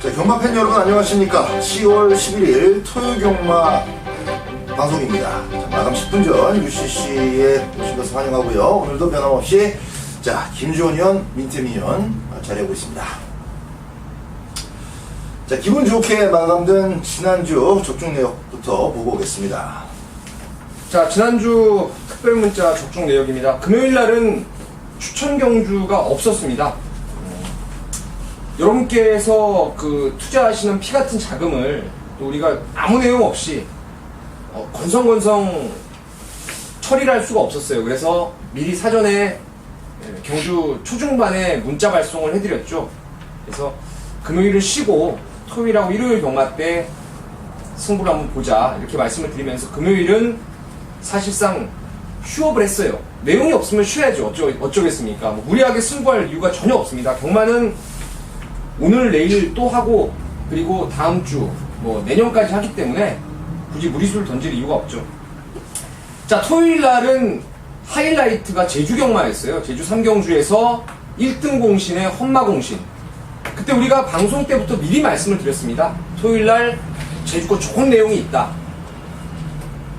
자, 경마 팬 여러분 안녕하십니까. 10월 11일 토요 경마 방송입니다. 자, 마감 10분 전 UCC에 오신 것을 환영하고요. 오늘도 변함없이 자, 김주원 의원, 민태민 의원 자리하고 있습니다. 자, 기분 좋게 마감된 지난주 적중 내역부터 보고 오겠습니다. 자, 지난주 특별문자 적중 내역입니다. 금요일날은 추천 경주가 없었습니다. 여러분께서 투자하시는 피 같은 자금을 또 우리가 아무 내용 없이 건성건성 처리를 할 수가 없었어요. 그래서 미리 사전에 경주 초중반에 문자 발송을 해드렸죠. 그래서 금요일을 쉬고 토요일하고 일요일 경마 때 승부를 한번 보자 이렇게 말씀을 드리면서 금요일은 사실상 휴업을 했어요. 내용이 없으면 쉬어야죠. 어쩌겠습니까? 무리하게 승부할 이유가 전혀 없습니다. 경마는 오늘 내일 또 하고 그리고 다음 주 내년까지 하기 때문에 굳이 무리수를 던질 이유가 없죠. 자, 토요일 날은 하이라이트가 제주 경마였어요. 제주 3경주에서 1등 공신의 헌마 공신. 그때 우리가 방송 때부터 미리 말씀을 드렸습니다. 토요일 날 제주거 좋은 내용이 있다.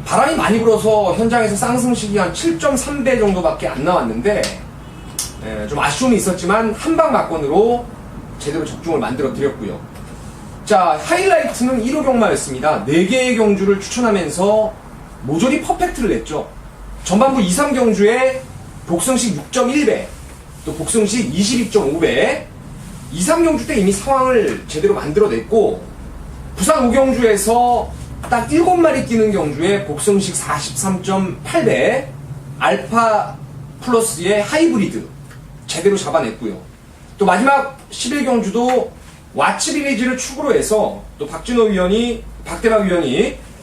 바람이 많이 불어서 현장에서 쌍승식이 한 7.3배 정도밖에 안 나왔는데 좀 아쉬움이 있었지만 한방 막건으로 제대로 적중을 만들어 드렸고요. 자, 하이라이트는 1호 경마였습니다. 4개의 경주를 추천하면서 모조리 퍼펙트를 냈죠. 전반부 2, 3경주에 복승식 6.1배, 또 복승식 22.5배, 2, 3경주 때 이미 상황을 제대로 만들어 냈고, 부산 5경주에서 딱 7마리 뛰는 경주에 복승식 43.8배, 알파 플러스의 하이브리드 제대로 잡아냈고요. 또 마지막 11경주도 와치 비리지를 축으로 해서 또 박대박 위원이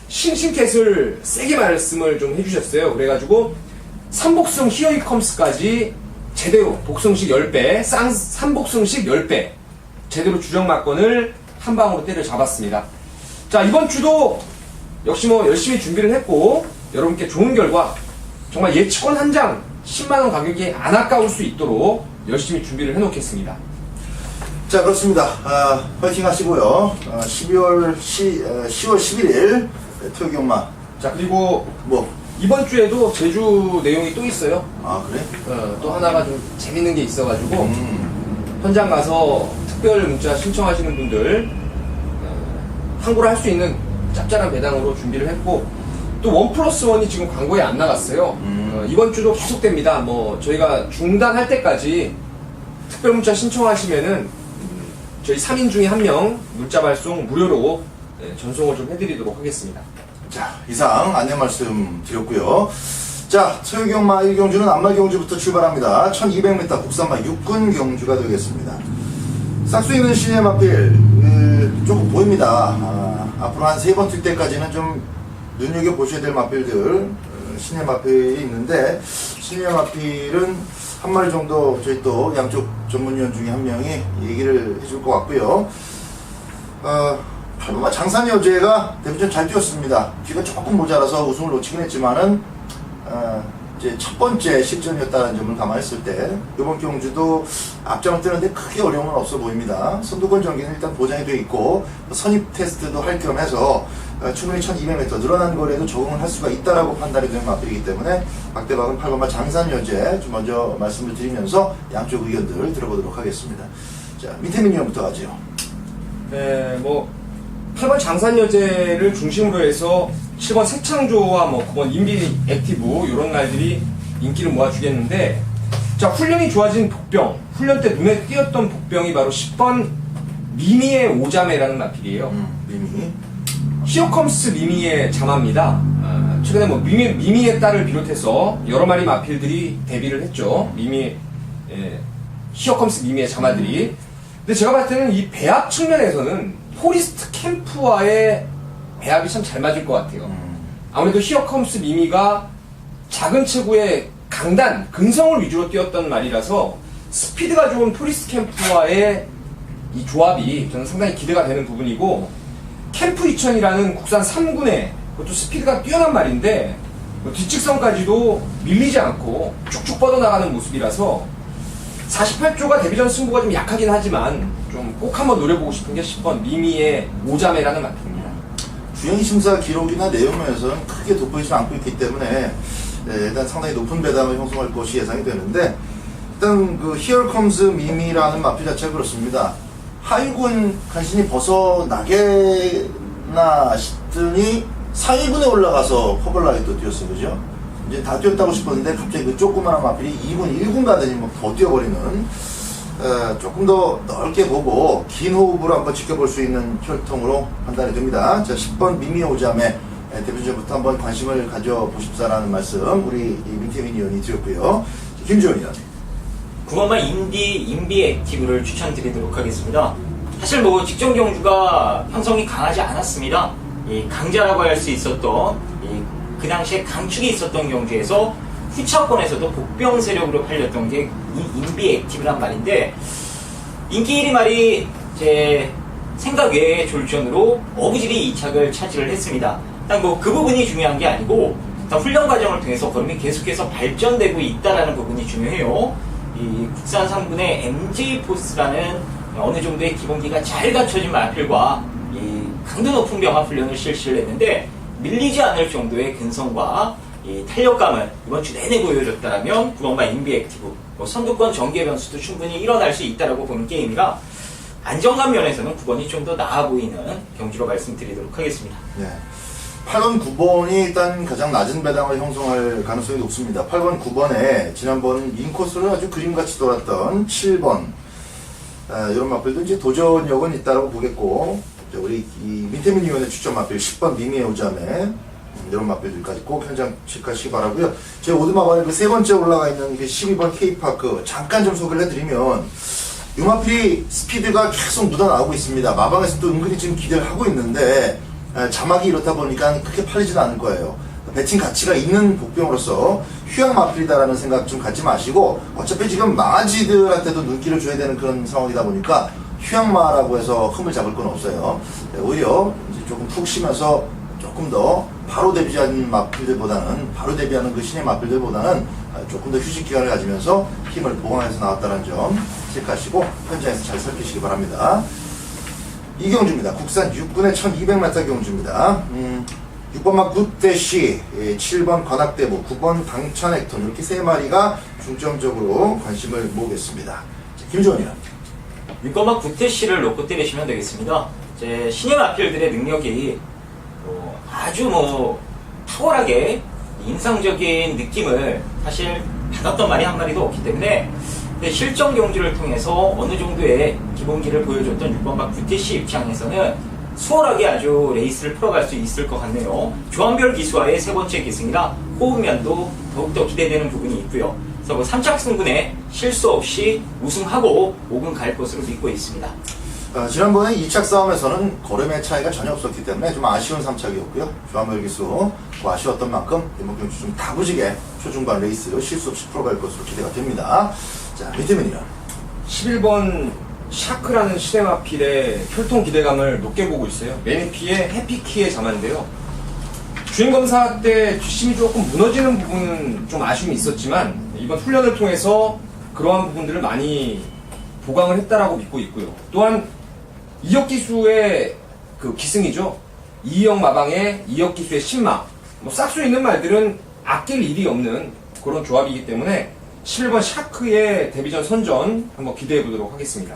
싱싱캣을 세게 말씀을 좀 해주셨어요. 그래가지고 3복승 히어이컴스까지 제대로 복승식 10배, 3복승식 10배 제대로 주정 막건을 한 방으로 때려 잡았습니다. 자, 이번 주도 역시 열심히 준비를 했고 여러분께 좋은 결과 정말 예치권 한 장 10만원 가격이 안 아까울 수 있도록 열심히 준비를 해놓겠습니다. 자, 그렇습니다. 화이팅 하시고요. 10월 11일 토요 경마. 자, 그리고 이번 주에도 제주 내용이 또 있어요. 아, 그래? 또 하나가 좀 재밌는 게 있어가지고 현장 가서 특별 문자 신청하시는 분들 항고를 할 수 있는 짭짤한 배당으로 준비를 했고, 또 1+1이 지금 광고에 안 나갔어요. 이번 주도 계속됩니다. 저희가 중단할 때까지 특별 문자 신청하시면은 저희 3인 중에 1명 문자 발송 무료로 전송을 좀 해드리도록 하겠습니다. 자, 이상 안내 말씀 드렸고요. 자, 토요 경마 1경주는 안마 경주부터 출발합니다. 1200m 국산마 6군 경주가 되겠습니다. 싹수 있는 신의 마필 조금 보입니다. 앞으로 한 3번 뛸 때까지는 좀 눈여겨보셔야 될 마필들 신의 마필이 있는데, 신의 마필은 한 마리 정도 저희 또 양쪽 전문위원 중에 한 명이 얘기를 해줄 것 같고요. 8번마 장산 여제가 데뷔전 잘 뛰었습니다. 뒤가 조금 모자라서 우승을 놓치긴 했지만은 이제 첫 번째 실전이었다는 점을 감안했을 때 이번 경주도 앞장을 뜨는데 크게 어려움은 없어 보입니다. 선두권 전기는 일단 보장이 되어 있고 선입 테스트도 할 겸해서 충분히 1200m 늘어난 거리에도 적응을 할 수가 있다라고 판단이 되는 마필이기 때문에 박대박은 8번마 장산 여제 좀 먼저 말씀을 드리면서 양쪽 의견들 들어보도록 하겠습니다. 자, 민태민 의원부터 가죠. 네, 8번 장산여제를 중심으로 해서 7번 새창조와 9번 인비 액티브 이런 날들이 인기를 모아주겠는데, 자, 훈련이 좋아진 복병, 훈련 때 눈에 띄었던 복병이 바로 10번 미미의 오자매라는 마필이에요. 미미. 히어컴스 미미의 자마입니다. 최근에 미미의 딸을 비롯해서 여러 마리 마필들이 데뷔를 했죠. 히어컴스 미미의 자마들이. 근데 제가 봤을 때는 이 배합 측면에서는 포리스트 캠프와의 배합이 참 잘 맞을 것 같아요. 아무래도 히어컴스 미미가 작은 체구의 강단, 근성을 위주로 뛰었던 말이라서 스피드가 좋은 포리스트 캠프와의 이 조합이 저는 상당히 기대가 되는 부분이고, 캠프 2000이라는 국산 3군의 그것도 스피드가 뛰어난 말인데 뒷직선까지도 밀리지 않고 쭉쭉 뻗어나가는 모습이라서 48조가 데뷔전 승부가 좀 약하긴 하지만 좀 꼭 한번 노려보고 싶은 게 10번 미미의 오자매라는 마필입니다. 주행 심사 기록이나 내용면에서는 크게 돋보이지 않고 있기 때문에 일단 상당히 높은 배당을 형성할 것이 예상이 되는데, 일단 그 Here Comes 미미라는 마필 자체가 그렇습니다. 하위군 간신히 벗어나게나 싶더니 상위군에 올라가서 퍼블라이트 뛰었어요, 그죠? 이제 다 뛰었다고 싶었는데 갑자기 그 조그마한 마필이 2군, 1군 가더니 뭐 더 뛰어버리는, 조금 더 넓게 보고 긴 호흡으로 한번 지켜볼 수 있는 혈통으로 판단이 됩니다. 자, 10번 미미 오자매 데뷔전부터 한번 관심을 가져보십사라는 말씀 우리 민태민 의원이 드렸고요. 김지원 의원. 9번만 인비 액티브를 추천드리도록 하겠습니다. 사실 뭐 직전 경주가 형성이 강하지 않았습니다. 이 강자라고 할 수 있었던 그 당시에 강축이 있었던 경주에서 후차권에서도 복병 세력으로 팔렸던 게 이 인비 액티브란 말인데, 인기 1위 말이 제 생각 외의 졸전으로 어부질이 2착을 차지를 했습니다. 일단 뭐 그 부분이 중요한 게 아니고, 일단 훈련 과정을 통해서 걸음이 계속해서 발전되고 있다라는 부분이 중요해요. 이 국산 상군의 MJ 포스라는 어느 정도의 기본기가 잘 갖춰진 마필과 이 강도 높은 병합 훈련을 실시를 했는데, 밀리지 않을 정도의 근성과 이 탄력감을 이번 주 내내 보여줬다라면 9번마 인비 액티브, 뭐 선두권 전개 변수도 충분히 일어날 수 있다라고 보는 게임이라 안정감 면에서는 9번이 좀 더 나아 보이는 경주로 말씀드리도록 하겠습니다. 네. 8번, 9번이 일단 가장 낮은 배당을 형성할 가능성이 높습니다. 8번, 9번에 지난번 인코스를 아주 그림같이 돌았던 7번, 이런 마필도 이제 도전력은 있다고 보겠고, 우리 이 민태민 의원의 추천 마필 10번 미미의 오자매, 이런 마필들까지 꼭 현장 체크하시기 바라고요. 제 오드마반에 그 세 번째 올라가 있는 그 12번 K파크 잠깐 좀 소개를 해드리면, 이 마필이 스피드가 계속 묻어나오고 있습니다. 마방에서도 은근히 지금 기대를 하고 있는데, 자막이 이렇다 보니까 크게 팔리지는 않을 거예요. 배팅 가치가 있는 복병으로서 휴양 마필이다라는 생각 좀 갖지 마시고, 어차피 지금 망아지들한테도 눈길을 줘야 되는 그런 상황이다 보니까 휴양마라고 해서 흠을 잡을 건 없어요. 오히려 이제 조금 푹 쉬면서 조금 더 바로 데뷔하는 마필들보다는, 바로 데뷔하는 그 신의 마필들보다는 조금 더 휴식 기간을 가지면서 힘을 보강해서 나왔다는 점 체크하시고 현장에서 잘 살피시기 바랍니다. 이 경주입니다. 국산 6군의 1200m 경주입니다. 6번마 굿대시, 7번 관악대부, 9번 당찬액톤, 이렇게 세 마리가 중점적으로 관심을 모으겠습니다. 김지원 의원. 6번마 구태씨를 놓고 때리시면 되겠습니다. 제 신의 마필들의 능력이 아주 탁월하게 인상적인 느낌을 사실 받았던 말이 한 마리도 없기 때문에, 실전 경주를 통해서 어느 정도의 기본기를 보여줬던 6번마 구태씨 입장에서는 수월하게 아주 레이스를 풀어갈 수 있을 것 같네요. 조한별 기수와의 세 번째 기승이라 호흡면도 더욱더 기대되는 부분이 있고요. 그래서 뭐 3착 승분에 실수 없이 우승하고 5군 갈 것으로 믿고 있습니다. 지난번에 2착 싸움에서는 걸음의 차이가 전혀 없었기 때문에 좀 아쉬운 3착이었고요. 조한별 기수 아쉬웠던 만큼 이번 경주 좀 다부지게 초중반 레이스 실수 없이 풀어갈 것으로 기대가 됩니다. 자, 민태민 의원. 11번 샤크라는 시네마필의 혈통 기대감을 높게 보고 있어요. 매니피의 해피키의 자만인데요. 주행검사 때 뒷심이 조금 무너지는 부분은 좀 아쉬움이 있었지만, 이번 훈련을 통해서 그러한 부분들을 많이 보강을 했다라고 믿고 있고요. 또한 이역 기수의 그 기승이죠. 이역 마방의 이역 기수의 신마, 싹 수 있는 말들은 아낄 일이 없는 그런 조합이기 때문에 11번 샤크의 데뷔전 선전 한번 기대해 보도록 하겠습니다.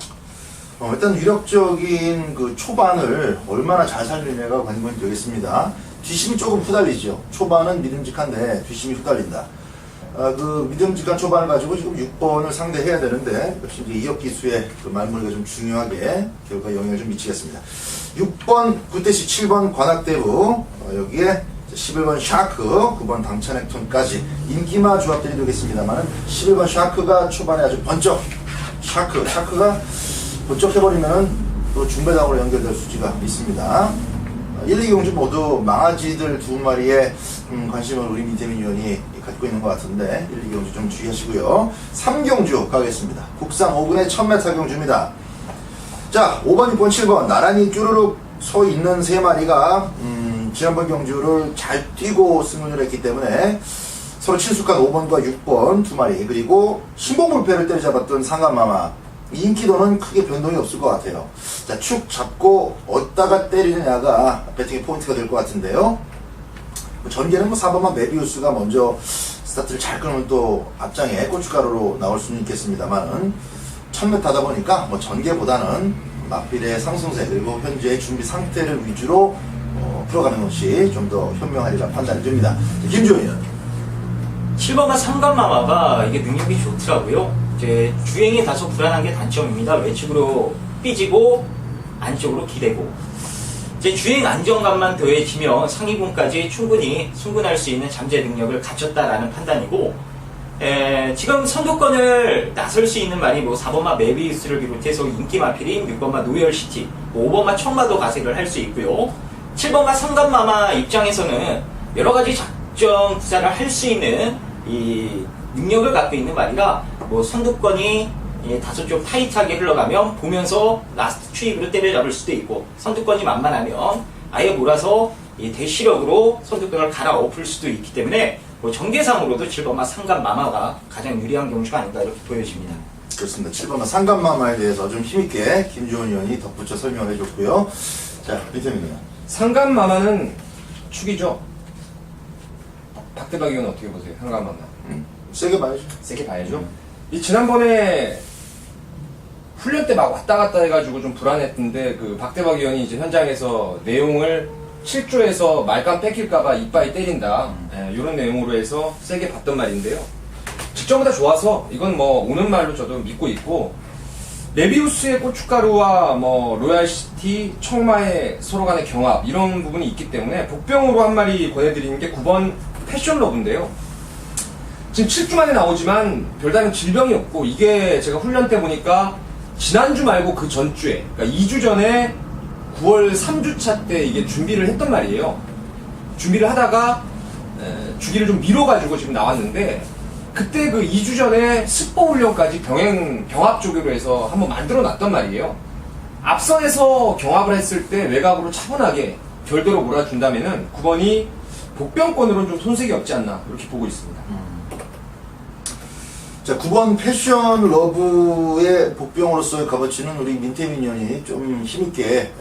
일단 위력적인 그 초반을 얼마나 잘 살리느냐가 관건이 되겠습니다. 뒷심이 조금 후달리죠. 초반은 믿음직한데 뒷심이 후달린다. 그 믿음직한 초반을 가지고 지금 6번을 상대해야 되는데, 역시 이제 이역 기수의 그 말문이가 좀 중요하게 결과에 영향을 좀 미치겠습니다. 6번 구태시, 7번 관악대부, 여기에 11번 샤크, 9번 당찬액톤까지 인기마 조합들이 되겠습니다만, 11번 샤크가 초반에 아주 번쩍, 샤크가 번쩍해버리면 또 중배당으로 연결될 수지가 있습니다. 1, 2경주 모두 망아지들 두 마리에 관심을 우리 민태민 의원이 갖고 있는 것 같은데 1, 2경주 좀 주의하시고요. 3경주 가겠습니다. 국산 5군의 1000m 경주입니다. 자, 5번, 6번, 7번 나란히 쭈르륵 서 있는 세 마리가 지난번 경주를 잘 뛰고 승리를 했기 때문에 서로 친숙한 5번과 6번 두 마리, 그리고 신봉불패를 때려잡았던 상간마마. 이 인기도는 크게 변동이 없을 것 같아요. 자, 축 잡고 어디다가 때리느냐가 배팅의 포인트가 될 것 같은데요. 전개는 4번만 메비우스가 먼저 스타트를 잘 끊으면 또 앞장에 고춧가루로 나올 수는 있겠습니다만은 1000m 하다 보니까 전개보다는 마필의 상승세 그리고 현재의 준비 상태를 위주로 풀어가는 것이 좀 더 현명하리라 판단이 듭니다. 김주현이요. 7번과 삼간마마가 이게 능력이 좋더라고요. 이제 주행이 다소 불안한 게 단점입니다. 외측으로 삐지고 안쪽으로 기대고. 이제 주행 안정감만 더해지면 상위군까지 충분히 승군할 수 있는 잠재 능력을 갖췄다라는 판단이고, 지금 선두권을 나설 수 있는 말이 4번마 메비우스를 비롯해서 인기 마필인 6번마 노열시티, 5번마 청마도 가색을 할 수 있고요. 7번마 상간마마 입장에서는 여러 가지 작전 구사를 할 수 있는 이 능력을 갖고 있는 말이라 선두권이 다소 좀 타이트하게 흘러가면 보면서 라스트 추입으로 때려잡을 수도 있고, 선두권이 만만하면 아예 몰아서 대시력으로 선두권을 갈아엎을 수도 있기 때문에 전개상으로도 7번마 상간마마가 가장 유리한 경주가 아닌가 이렇게 보여집니다. 그렇습니다. 7번마 상간마마에 대해서 좀 힘있게 김주원 의원이 덧붙여 설명을 해줬고요. 자, 이태민이요. 상간마마는 축이죠. 박대박 의원은 어떻게 보세요? 상간마마. 세게 봐야죠. 세게 봐야죠. 이 지난번에 훈련 때 막 왔다 갔다 해가지고 좀 불안했던데 그 박대박 의원이 이제 현장에서 내용을 7조에서 말감 뺏길까봐 이빠이 때린다. 이런 내용으로 해서 세게 봤던 말인데요. 직전보다 좋아서 이건 오는 말로 저도 믿고 있고, 메비우스의 고춧가루와 로얄시티, 청마의 서로 간의 경합 이런 부분이 있기 때문에 복병으로 한 마리 권해드리는 게 9번 패션러브인데요. 지금 7주 만에 나오지만 별다른 질병이 없고, 이게 제가 훈련 때 보니까 지난주 말고 그 전주에, 그러니까 2주 전에 9월 3주차 때 이게 준비를 했단 말이에요. 준비를 하다가 주기를 좀 미뤄가지고 지금 나왔는데, 그때 그 2주 전에 스포 훈련까지 병합 조교로 해서 한번 만들어 놨단 말이에요. 앞선에서 경합을 했을 때 외곽으로 차분하게 별도로 몰아준다면은 9번이 복병권으로는 좀 손색이 없지 않나 이렇게 보고 있습니다. 자, 9번 패션 러브의 복병으로서의 값어치는 우리 민태민 의원이 좀 힘있게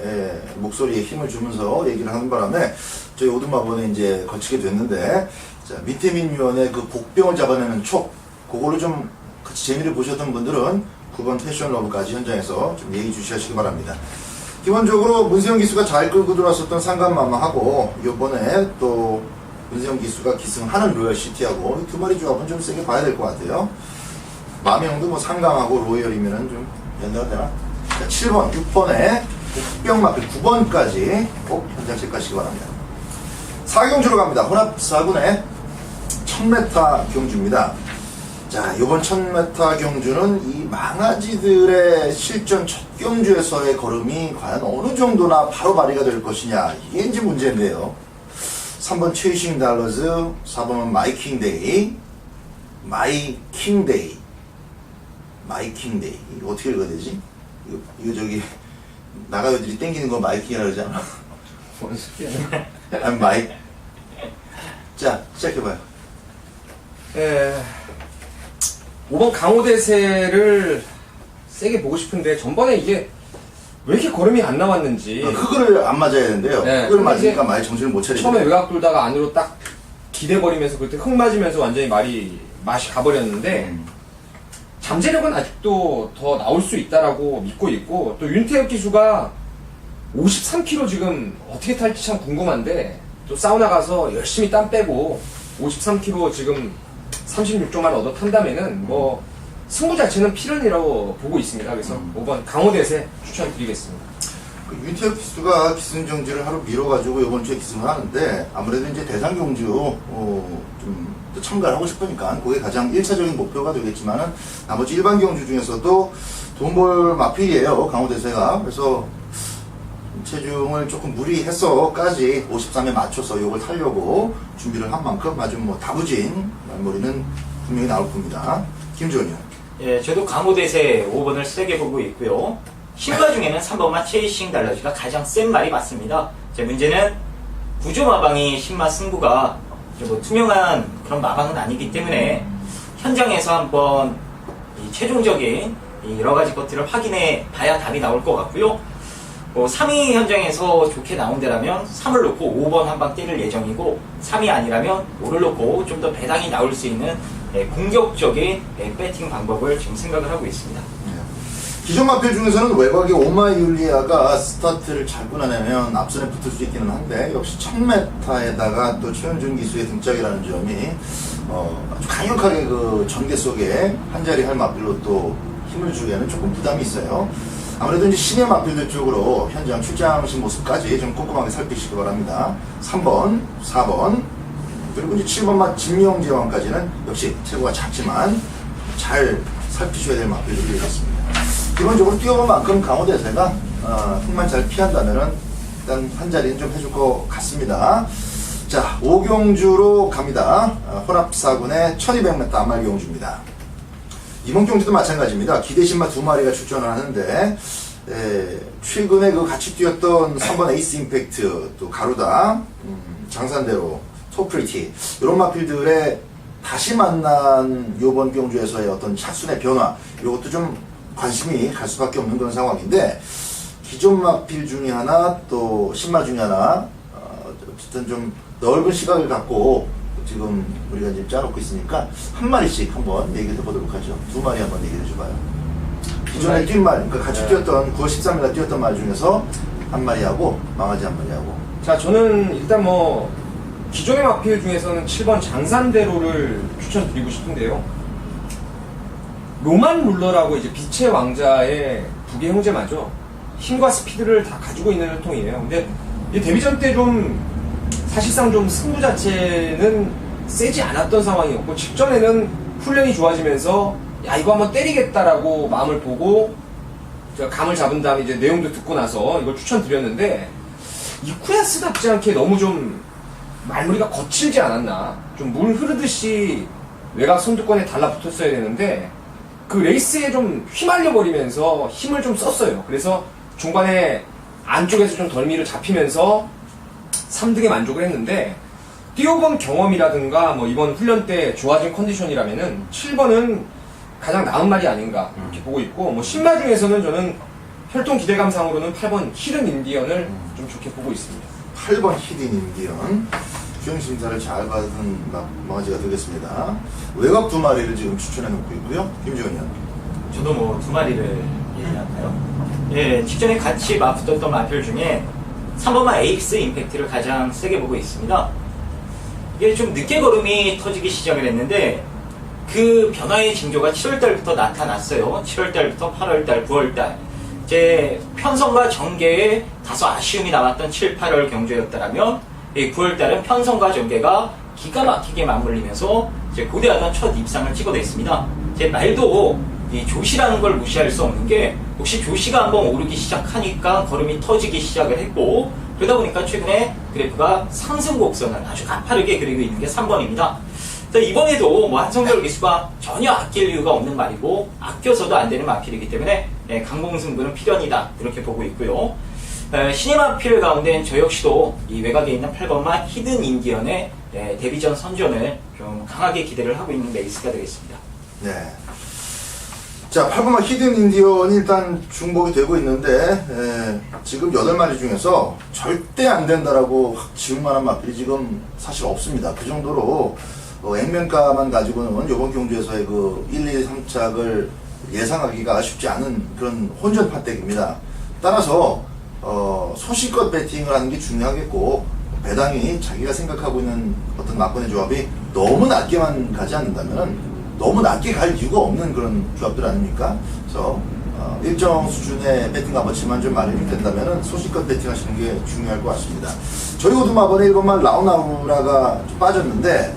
목소리에 힘을 주면서 얘기를 하는 바람에 저희 오두마번에 이제 거치게 됐는데, 자, 민태민 의원의 그 복병을 잡아내는 촉, 그거를 좀 같이 재미를 보셨던 분들은 9번 패션 러브까지 현장에서 좀 얘기 주시기 바랍니다. 기본적으로 문세영 기수가 잘 끌고 들어왔었던 상간마마하고 이번에 또 문세영 기수가 기승하는 로열시티하고 두 마리 조합은 좀 세게 봐야 될 것 같아요. 마명도 상강하고 로열이면은 좀 연대가 되나? 자, 7번, 6번에 복병 마필 9번까지 꼭 현장 체크하시기 바랍니다. 4경주로 갑니다. 혼합 4군의 1000m 경주입니다. 자, 이번 1000m 경주는 이 망아지들의 실전 첫 경주에서의 걸음이 과연 어느 정도나 바로 발휘가 될 것이냐, 이게 이제 문제인데요. 3번 체이싱 달러즈, 4번은 마이킹데이, 마이킹데이. 이거 어떻게 읽어야 되지? 이거 저기 나가요들이 땡기는 거 마이킹이라 그러잖아. 뭔 소리야? 아니 마이. 자, 시작해봐요. 5번 강호대세를 세게 보고 싶은데 전번에 이게 왜 이렇게 걸음이 안 나왔는지. 흙을 안 맞아야 되는데요. 네, 흙을 맞으니까 많이 정신을 못 차리죠. 처음에 외곽 돌다가 안으로 딱 기대버리면서 그때 흙 맞으면서 완전히 맛이 가버렸는데, 잠재력은 아직도 더 나올 수 있다라고 믿고 있고, 또 윤태혁 기수가 53kg 지금 어떻게 탈지 참 궁금한데, 또 사우나 가서 열심히 땀 빼고 53kg 지금 36조만 얻어 탄다면은 승부 자체는 필연이라고 보고 있습니다. 그래서 5번 강호대세 추천드리겠습니다. 윤태혁 기수가 기승정지를 하루 미뤄가지고 이번 주에 기승을 하는데, 아무래도 이제 대상경주 좀 참가를 하고 싶으니까 그게 가장 1차적인 목표가 되겠지만은, 나머지 일반 경주 중에서도 돈벌 마필이에요, 강호대세가. 그래서 체중을 조금 무리해서까지 53에 맞춰서 이걸 타려고 준비를 한 만큼 아주 다부진 말머리는 분명히 나올 겁니다. 김주원이요. 예, 저도 강호대세 5번을 세게 보고 있고요. 신가 중에는 3번만 체이싱 달러즈가 가장 센 말이 맞습니다. 제 문제는 구조마방이 신마 승부가 이제 뭐 투명한 그런 마방은 아니기 때문에 현장에서 한번 이 최종적인 이 여러 가지 것들을 확인해 봐야 답이 나올 것 같고요. 3위 현장에서 좋게 나온다라면 3을 놓고 5번 한 방 때릴 예정이고, 3위 아니라면 5를 놓고 좀 더 배당이 나올 수 있는 공격적인 배팅 방법을 지금 생각을 하고 있습니다. 기존 마필 중에서는 외곽의 오마이율리아가 스타트를 잘 끊어내면 앞선에 붙을 수 있기는 한데, 역시 1000m에다가 또 최현준 기수의 등짝이라는 점이 아주 강력하게 그 전개 속에 한 자리 할 마필로 또 힘을 주기에는 조금 부담이 있어요. 아무래도 이제 신의 마필들 쪽으로 현장 출장하신 모습까지 좀 꼼꼼하게 살피시기 바랍니다. 3번, 4번, 그리고 이제 7번만 진명재 왕까지는 역시 체구가 작지만 잘 살피셔야 될 마필들이 되겠습니다. 기본적으로 뛰어본 만큼 강호대세가 흙만 잘 피한다면은 일단 한 자리는 좀 해줄 것 같습니다. 자, 오경주로 갑니다. 혼합사군의 1200m 암말 경주입니다. 이번 경주도 마찬가지입니다. 기대신마 2마리가 출전을 하는데, 최근에 그 같이 뛰었던 3번 에이스 임팩트, 또 가루다, 장산대로, 토프리티, 이런 마필들의 다시 만난 요번 경주에서의 어떤 차순의 변화, 이것도 좀 관심이 갈 수밖에 없는 그런 상황인데, 기존 마필 중에 하나, 또 신마 중에 하나, 어쨌든 좀 넓은 시각을 갖고 지금 우리가 지금 짜놓고 있으니까 한 마리씩 한번 얘기를 해보도록 하죠. 2마리 한번 얘기를 해줘봐요. 기존에 뛴 말, 그러니까 같이 뛰었던 9월 13일날 뛰었던 말 중에서 한 마리하고 망아지 한 마리하고. 자, 저는 일단 뭐 기존의 마필 중에서는 7번 장산대로를 추천드리고 싶은데요. 로만 룰러라고 이제 빛의 왕자의 부계 형제마죠. 힘과 스피드를 다 가지고 있는 혈통이에요. 근데 이 데뷔전 때 좀 사실상 좀 승부 자체는 세지 않았던 상황이었고, 직전에는 훈련이 좋아지면서 야, 이거 한번 때리겠다라고 마음을 보고 제가 감을 잡은 다음에 이제 내용도 듣고 나서 이걸 추천드렸는데, 이쿠야스답지 않게 너무 좀 말무리가 거칠지 않았나. 좀 물 흐르듯이 외곽 선두권에 달라붙었어야 되는데 그 레이스에 좀 휘말려 버리면서 힘을 좀 썼어요. 그래서 중간에 안쪽에서 좀 덜미를 잡히면서 3등에 만족을 했는데, 뛰어본 경험이라든가 뭐 이번 훈련 때 좋아진 컨디션이라면은 7번은 가장 나은 말이 아닌가 이렇게 보고 있고, 뭐 신마 중에서는 저는 혈통 기대감상으로는 8번 히든 인디언을 좀 좋게 보고 있습니다. 8번 히든 인디언, 주행 심사를 잘 받은 망아지가 되겠습니다. 외곽 2마리를 지금 추천해놓고 있고요. 김지훈 형. 저도 뭐 2마리를 얘기할까요? 예, 직전에 같이 맞붙었던 마필 중에 3번만 에이스 임팩트를 가장 세게 보고 있습니다. 이게 좀 늦게 걸음이 터지기 시작을 했는데, 그 변화의 징조가 7월달부터 나타났어요. 7월달부터 8월달, 9월달. 이제 편성과 전개에 다소 아쉬움이 남았던 7, 8월 경주였다라면, 9월달은 편성과 전개가 기가 막히게 맞물리면서 이제 고대하던 첫 입상을 찍어냈습니다. 제 말도 이 조시라는 걸 무시할 수 없는 게, 혹시 조시가 한번 오르기 시작하니까 걸음이 터지기 시작을 했고, 그러다 보니까 최근에 그래프가 상승 곡선을 아주 가파르게 그리고 있는 게 3번입니다. 이번에도 뭐 한성별 기수가 전혀 아낄 이유가 없는 말이고, 아껴서도 안 되는 마필이기 때문에 강공승부는 필연이다 이렇게 보고 있고요. 신의 마필 가운데는 저 역시도 이 외곽에 있는 8번만 히든 인디언의 데뷔전 선전을 좀 강하게 기대를 하고 있는 레이스가 되겠습니다. 네. 자, 8번만 히든 인디언이 일단 중복이 되고 있는데, 지금 8마리 중에서 절대 안 된다라고 확 지울만한 마필이 지금 사실 없습니다. 그 정도로 액면가만 가지고는 이번 경주에서의 그 1, 2, 3착을 예상하기가 쉽지 않은 그런 혼전 판택입니다. 따라서 소신껏 배팅을 하는 게 중요하겠고, 배당이 자기가 생각하고 있는 어떤 막번의 조합이 너무 낮게만 가지 않는다면 너무 낮게 갈 이유가 없는 그런 조합들 아닙니까? 그래서 일정 수준의 배팅 값어치만 좀 마련이 된다면 소신껏 배팅하시는 게 중요할 것 같습니다. 저희 고두마번에 1번만 라우나우라가 좀 빠졌는데,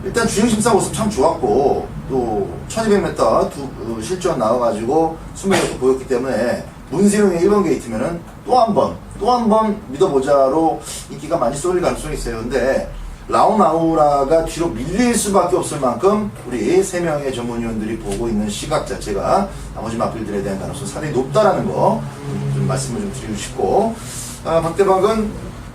일단 주행심사 모습 참 좋았고, 또 1200m 실전 나와가지고 순발력도 보였기 때문에 문세용의 1번 게이트면은 또 한 번 믿어보자로 인기가 많이 쏠릴 가능성이 있어요. 근데 라우나우라가 뒤로 밀릴 수밖에 없을 만큼 우리 3명의 전문위원들이 보고 있는 시각 자체가 나머지 마필들에 대한 가능성이 상당히 높다라는 거 좀 말씀을 좀 드리고 싶고, 박대박은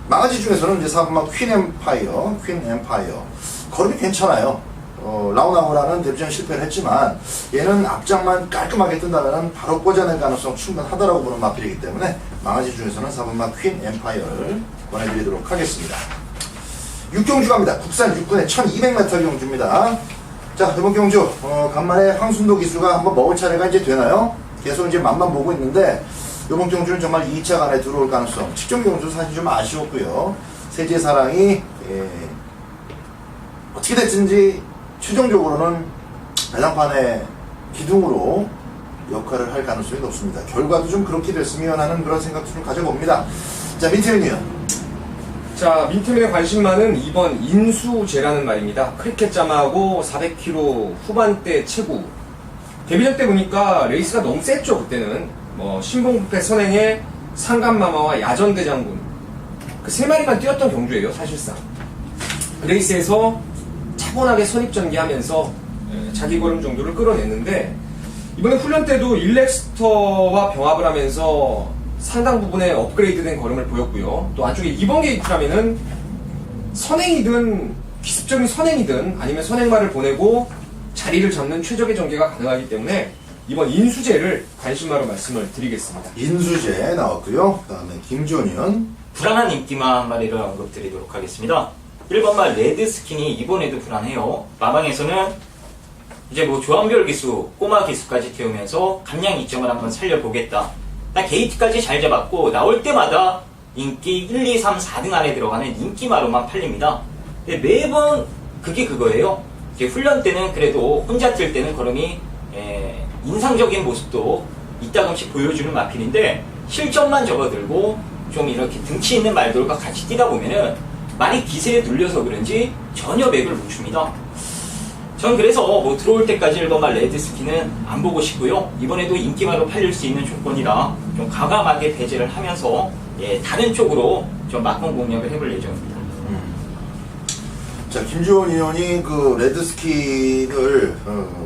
망아지 중에서는 이제 4번마 퀸 엠파이어 걸음이 괜찮아요. 라우나우라는 데뷔전 실패를 했지만 얘는 앞장만 깔끔하게 뜬다면 바로 꽂아낼 가능성 충분하다라고 보는 마필이기 때문에 망아지 중에서는 4번마 퀸 엠파이어를 보내드리도록 하겠습니다. 6경주 갑니다. 국산 6군의 1200m 경주입니다. 자, 이번 경주 간만에 황순도 기수가 한번 먹을 차례가 이제 되나요? 계속 이제 맛만 보고 있는데 이번 경주는 정말 2차 안에 들어올 가능성. 직전 경주 사실 좀 아쉬웠고요. 세제사랑이 어떻게 됐든지 최종적으로는 배당판의 기둥으로 역할을 할 가능성이 높습니다. 결과도 좀 그렇게 됐으면 하는 그런 생각도 좀 가져봅니다. 자, 민태민이요. 자, 민태민의 관심 많은 2번 인수제라는 말입니다. 크리켓잠하고 400km 후반대 체구. 데뷔전 때 보니까 레이스가 너무 셌죠, 그때는. 신봉부패 선행의 상감마마와 야전대장군. 그 세 마리만 뛰었던 경주예요, 사실상. 레이스에서 차분하게 선입전개하면서 자기 걸음 정도를 끌어냈는데, 이번에 훈련 때도 일렉스터와 병합을 하면서 상당 부분의 업그레이드된 걸음을 보였고요. 또 안쪽에 2번 게이트라면은 선행이든 기습적인 선행이든 아니면 선행마를 보내고 자리를 잡는 최적의 전개가 가능하기 때문에 이번 인수제를 관심마로 말씀을 드리겠습니다. 인수제 나왔고요. 그 다음에 김준현. 불안한 인기마 한 마리를 언급드리도록 하겠습니다. 1번마 레드스킨이 이번에도 불안해요. 마방에서는 이제 조합별 기수, 꼬마 기수까지 태우면서 감량 이점을 한번 살려보겠다. 나 게이트까지 잘 잡았고 나올 때마다 인기 1, 2, 3, 4등 안에 들어가는 인기마로만 팔립니다. 근데 매번 그게 그거예요. 이제 훈련 때는 그래도 혼자 뛸 때는 걸음이 인상적인 모습도 이따금씩 보여주는 마필인데 실점만 접어들고 좀 이렇게 등치 있는 말들과 같이 뛰다 보면은 많이 기세에 눌려서 그런지 전혀 맥을 못 춥니다. 전 그래서 들어올 때까지 1번마 레드스킨은 안 보고 싶고요. 이번에도 인기마로 팔릴 수 있는 조건이라 좀 과감하게 배제를 하면서 다른 쪽으로 좀 막공 공략을 해볼 예정입니다. 자, 김주원 의원이 그 레드스킨을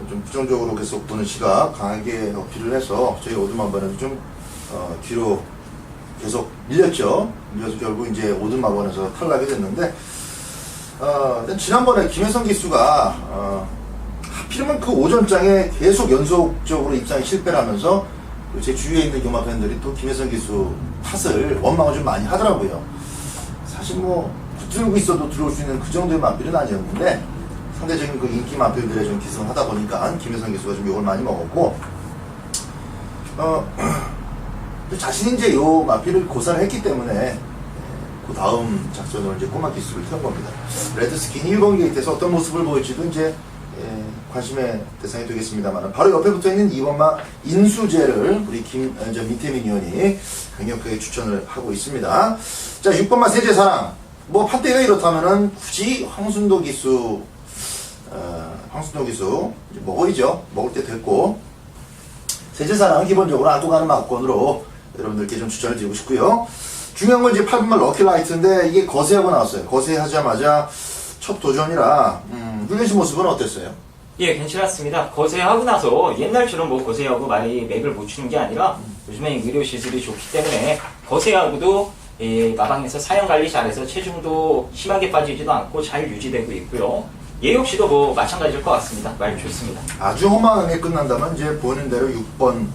좀 부정적으로 계속 보는 시각 강하게 어필을 해서 저희 오두마번에도 좀 뒤로 계속 밀렸죠. 밀려서 결국 이제 오두마번에서 탈락이 됐는데 지난번에 김혜성 기수가 하필이면 그 오전장에 계속 연속적으로 입상에 실패를 하면서 제 주위에 있는 교마 팬들이 또 김혜성 기수 탓을 원망을 좀 많이 하더라고요. 사실 붙들고 있어도 들어올 수 있는 그 정도의 마필은 아니었는데 상대적인 그 인기 마필들에 좀 기승을 하다 보니까 김혜성 기수가 좀 욕을 많이 먹었고 자신이 이제 요 마필을 고사를 했기 때문에 그 다음 작전으로 이제 꼬마 기수를 태운 겁니다. 레드스킨 1번 게이트에서 어떤 모습을 보일지도 이제 관심의 대상이 되겠습니다만 바로 옆에 붙어 있는 2번마 인수제를 우리 민태민 의원이 강력하게 추천을 하고 있습니다. 자, 6번마 세제사랑. 판때가 이렇다면은 굳이 황순도 기수 이제 먹어야죠. 먹을 때 됐고 세제사랑은 기본적으로 안고 가는 막권으로 여러분들께 좀 추천을 드리고 싶고요. 중요한 건 이제 8번마 럭키라이트인데 이게 거세하고 나왔어요. 거세하자마자 첫 도전이라 훈련시 모습은 어땠어요? 예, 괜찮았습니다. 거세하고 나서 옛날처럼 거세하고 많이 맥을 못 추는 게 아니라 요즘에 의료 시술이 좋기 때문에 거세하고도 마방에서 사형 관리 잘해서 체중도 심하게 빠지지도 않고 잘 유지되고 있고요. 얘 역시도 마찬가지일 것 같습니다. 말 좋습니다. 아주 허망하게 끝난다면 이제 보는 대로 6번,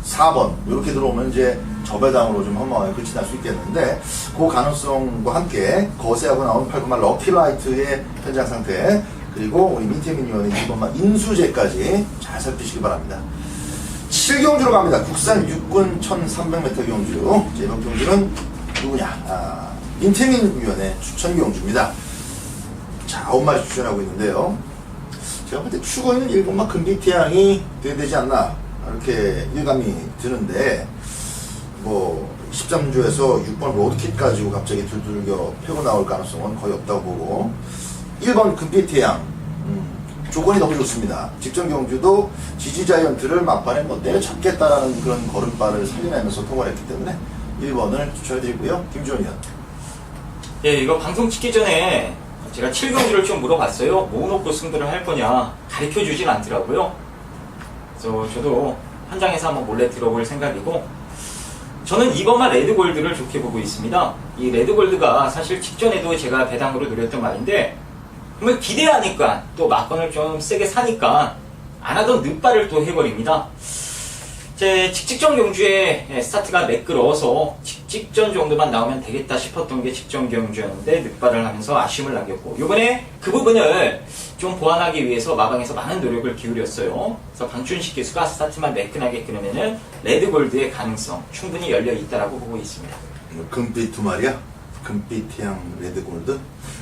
4번 이렇게 들어오면 이제 저배당으로 좀 허망하게 끝이 날 수 있겠는데 그 가능성과 함께 거세하고 나온 8번마 럭키라이트의 현장 상태 그리고 우리 민태민 의원의 2번마 인수제까지 잘 살피시기 바랍니다. 7경주로 갑니다. 국산 6군 1300m 경주. 이번 경주는 누구냐? 민태민 의원의 추천 경주입니다. 자, 9마리 추천하고 있는데요. 제가 볼 때 추구는 1번마 금빛태양이 돼야 되지 않나 이렇게 일감이 드는데 13주에서 6번 로드킷 가지고 갑자기 두들겨 펴고 나올 가능성은 거의 없다고 보고 1번 금빛태양 조건이 너무 좋습니다. 직전 경주도 지지자이언트를 막판에 때려잡겠다라는 그런 걸음발을 살려내면서 통과를 했기 때문에 1번을 추천해드리고요. 김주원 의원. 예, 이거 방송 찍기 전에 제가 7경주를 좀 물어봤어요. 뭐 놓고 승부를 할 거냐 가르쳐주진 않더라고요. 그래서 저도 현장에서 한번 몰래 들어볼 생각이고 저는 이번만 레드골드를 좋게 보고 있습니다. 이 레드골드가 사실 직전에도 제가 배당으로 노렸던 말인데 정말 기대하니까 또 막건을 좀 세게 사니까 안 하던 늑발을 또 해버립니다. 제 직전 경주에 스타트가 매끄러워서 직전 정도만 나오면 되겠다 싶었던 게 직전 경주였는데 늑발을 하면서 아쉬움을 남겼고 이번에 그 부분을 좀 보완하기 위해서 마방에서 많은 노력을 기울였어요. 그래서 강춘식 기수가 스타트만 매끈하게 끊으면은 레드골드의 가능성 충분히 열려 있다라고 보고 있습니다. 금빛 두 마리야? 금빛 태양 레드골드?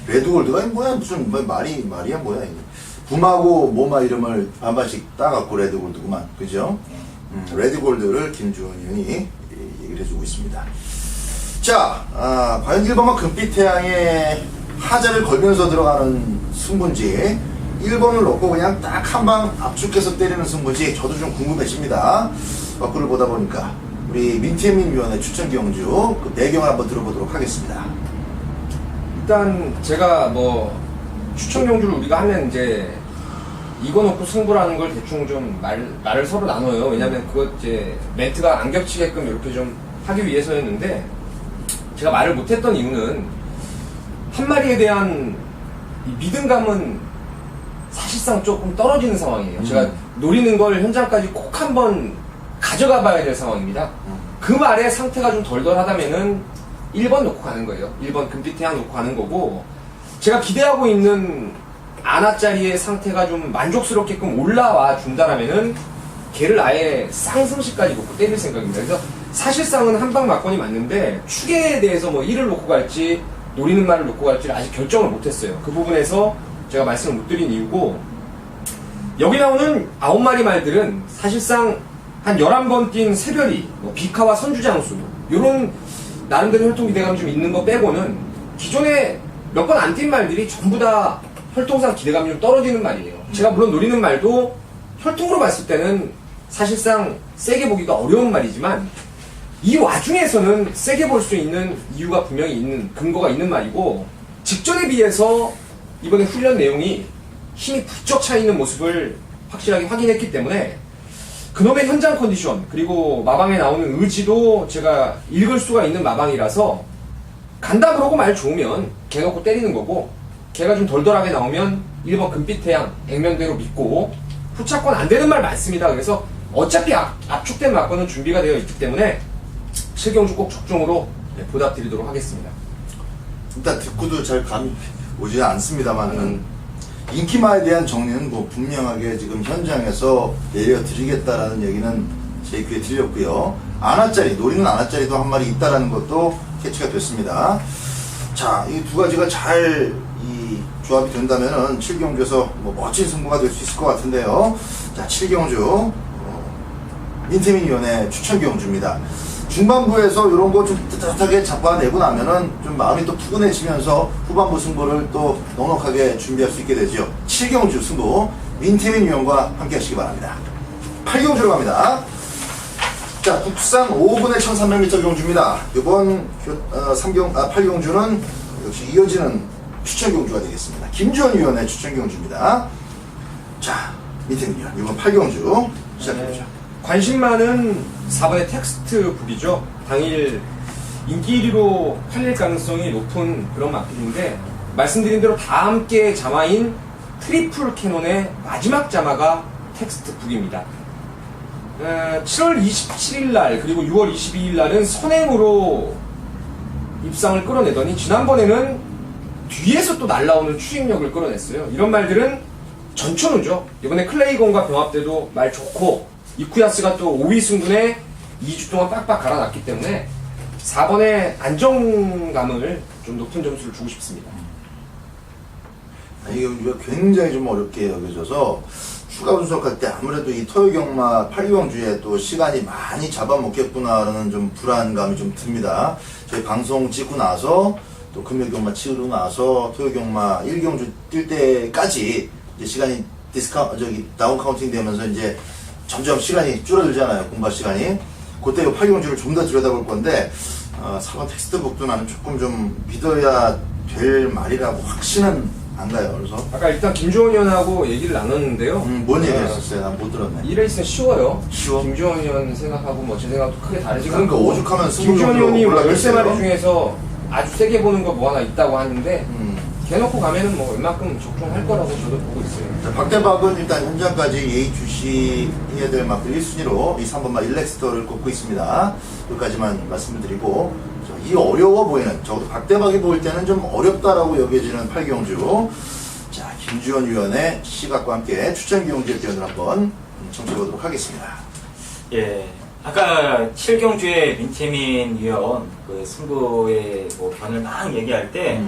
레드골드가 뭐야? 무슨 말이야 뭐야? 이게. 붐하고 모마 이름을 반반씩 따갖고 레드골드구만. 그죠? 레드골드를 김주원 의원이 얘기를 해주고 있습니다. 자, 과연 1번과 금빛태양의 하자를 걸면서 들어가는 승부인지 1번을 놓고 그냥 딱 한 방 압축해서 때리는 승부인지 저도 좀 궁금해집니다. 그걸 보다 보니까 우리 민태민 위원의 추천 경주 그 배경을 한번 들어보도록 하겠습니다. 일단 제가 뭐 추천 경주를 우리가 하면 이제 이거 놓고 승부라는 걸 대충 좀 말을 서로 나눠요. 왜냐면 그거 이제 멘트가 안 겹치게끔 이렇게 좀 하기 위해서였는데 제가 말을 못했던 이유는 한 마리에 대한 이 믿음감은 사실상 조금 떨어지는 상황이에요. 제가 노리는 걸 현장까지 꼭 한번 가져가 봐야 될 상황입니다. 그 말에 상태가 좀 덜덜하다면은 1번 놓고 가는 거예요. 1번 금빛태양 놓고 가는 거고 제가 기대하고 있는 아나짜리의 상태가 좀 만족스럽게끔 올라와 준다라면은 걔를 아예 상승시까지 놓고 때릴 생각입니다. 그래서 사실상은 한방 막건이 맞는데 축에 대해서 뭐 1을 놓고 갈지 노리는 말을 놓고 갈지를 아직 결정을 못했어요. 그 부분에서 제가 말씀을 못 드린 이유고 여기 나오는 9마리 말들은 사실상 한 11번 뛴 새별이 뭐 비카와 선주장수 요런 나름대로 혈통 기대감이 좀 있는 거 빼고는 기존에 몇 번 안 뛴 말들이 전부 다 혈통상 기대감이 좀 떨어지는 말이에요. 제가 물론 노리는 말도 혈통으로 봤을 때는 사실상 세게 보기가 어려운 말이지만 이 와중에서는 세게 볼 수 있는 이유가 분명히 있는 근거가 있는 말이고 직전에 비해서 이번에 훈련 내용이 힘이 부쩍 차 있는 모습을 확실하게 확인했기 때문에 그놈의 현장 컨디션 그리고 마방에 나오는 의지도 제가 읽을 수가 있는 마방이라서 간다 그러고 말 좋으면 걔 놓고 때리는 거고 걔가 좀 덜덜하게 나오면 1번 금빛태양 액면대로 믿고 후차권 안 되는 말 많습니다. 그래서 어차피 압축된 막건은 준비가 되어 있기 때문에 7경주 꼭 적중으로 보답 드리도록 하겠습니다. 일단 듣고도 잘 감이 오지 않습니다만은 인기마에 대한 정리는 뭐 분명하게 지금 현장에서 내려드리겠다라는 얘기는 제 귀에 들렸고요. 아나짜리, 노리는 아나짜리도 한 마리 있다라는 것도 캐치가 됐습니다. 자, 이 두 가지가 잘 이 조합이 된다면은 7경주에서 뭐 멋진 승부가 될 수 있을 것 같은데요. 자, 7경주 민태민 위원의 추천 경주입니다. 중반부에서 이런 거 좀 뜨뜻하게 잡아내고 나면은 좀 마음이 또 푸근해지면서 후반부 승부를 또 넉넉하게 준비할 수 있게 되죠. 7경주 승부 민태민 위원과 함께 하시기 바랍니다. 8경주로 갑니다. 자, 국산 5분의 1300m 경주입니다. 이번 8경주는 역시 이어지는 추천 경주가 되겠습니다. 김주원 위원의 추천 경주입니다. 자, 민태민 위원 이번 8경주 시작해보죠. 관심 많은 4번의 텍스트 북이죠. 당일 인기 1위로 팔릴 가능성이 높은 그런 마켓인데 말씀드린 대로 다 함께 자마인 트리플 캐논의 마지막 자마가 텍스트 북입니다. 7월 27일 날 그리고 6월 22일 날은 선행으로 입상을 끌어내더니 지난번에는 뒤에서 또 날라오는 추진력을 끌어냈어요. 이런 말들은 전천후죠. 이번에 클레이건과 병합 때도 말 좋고 이쿠야스가 또 5위 승분에 2주 동안 빡빡 갈아놨기 때문에 4번의 안정감을 좀 높은 점수를 주고 싶습니다. 이 경주가 굉장히 좀 어렵게 여겨져서 추가 분석할 때 아무래도 이 토요경마 8경주에 또 시간이 많이 잡아먹겠구나라는 좀 불안감이 좀 듭니다. 저희 방송 찍고 나서 또 금요경마 치르고 나서 토요경마 1경주 뛸 때까지 이제 시간이 다운 카운팅 되면서 이제 점점 시간이 줄어들잖아요. 공부 시간이. 그때 이 8경주를 좀 더 들여다볼 건데 4번 텍스트북도 나는 조금 좀 믿어야 될 말이라고 확신은 안 가요. 그래서 아까 일단 김주원 의원하고 얘기를 나눴는데요. 뭔 얘기했었어요? 난 못 들었네. 이 레이스는 쉬워요. 쉬워? 김주원 의원 생각하고 뭐 제 생각도 크게 다르지가 그러니까 않고. 오죽하면 김주원 의원이 뭐 올라갔어요. 13마리 중에서 아주 세게 보는 거 뭐 하나 있다고 하는데 대놓고 가면은 뭐 웬만큼 적중할 거라고 저도 보고 있어요. 자, 박대박은 일단 현장까지 예의 주시해야 될 막들 1순위로 이 3번마 일렉스터를 꼽고 있습니다. 여기까지만 말씀을 드리고 이 어려워 보이는, 적어도 박대박이 보일 때는 좀 어렵다라고 여겨지는 8경주. 자, 김주원 위원의 시각과 함께 추천 경주의 표현을 한번 청취해보도록 하겠습니다. 예. 아까 7경주의 민태민 위원 그 승부의 뭐 변을 막 얘기할 때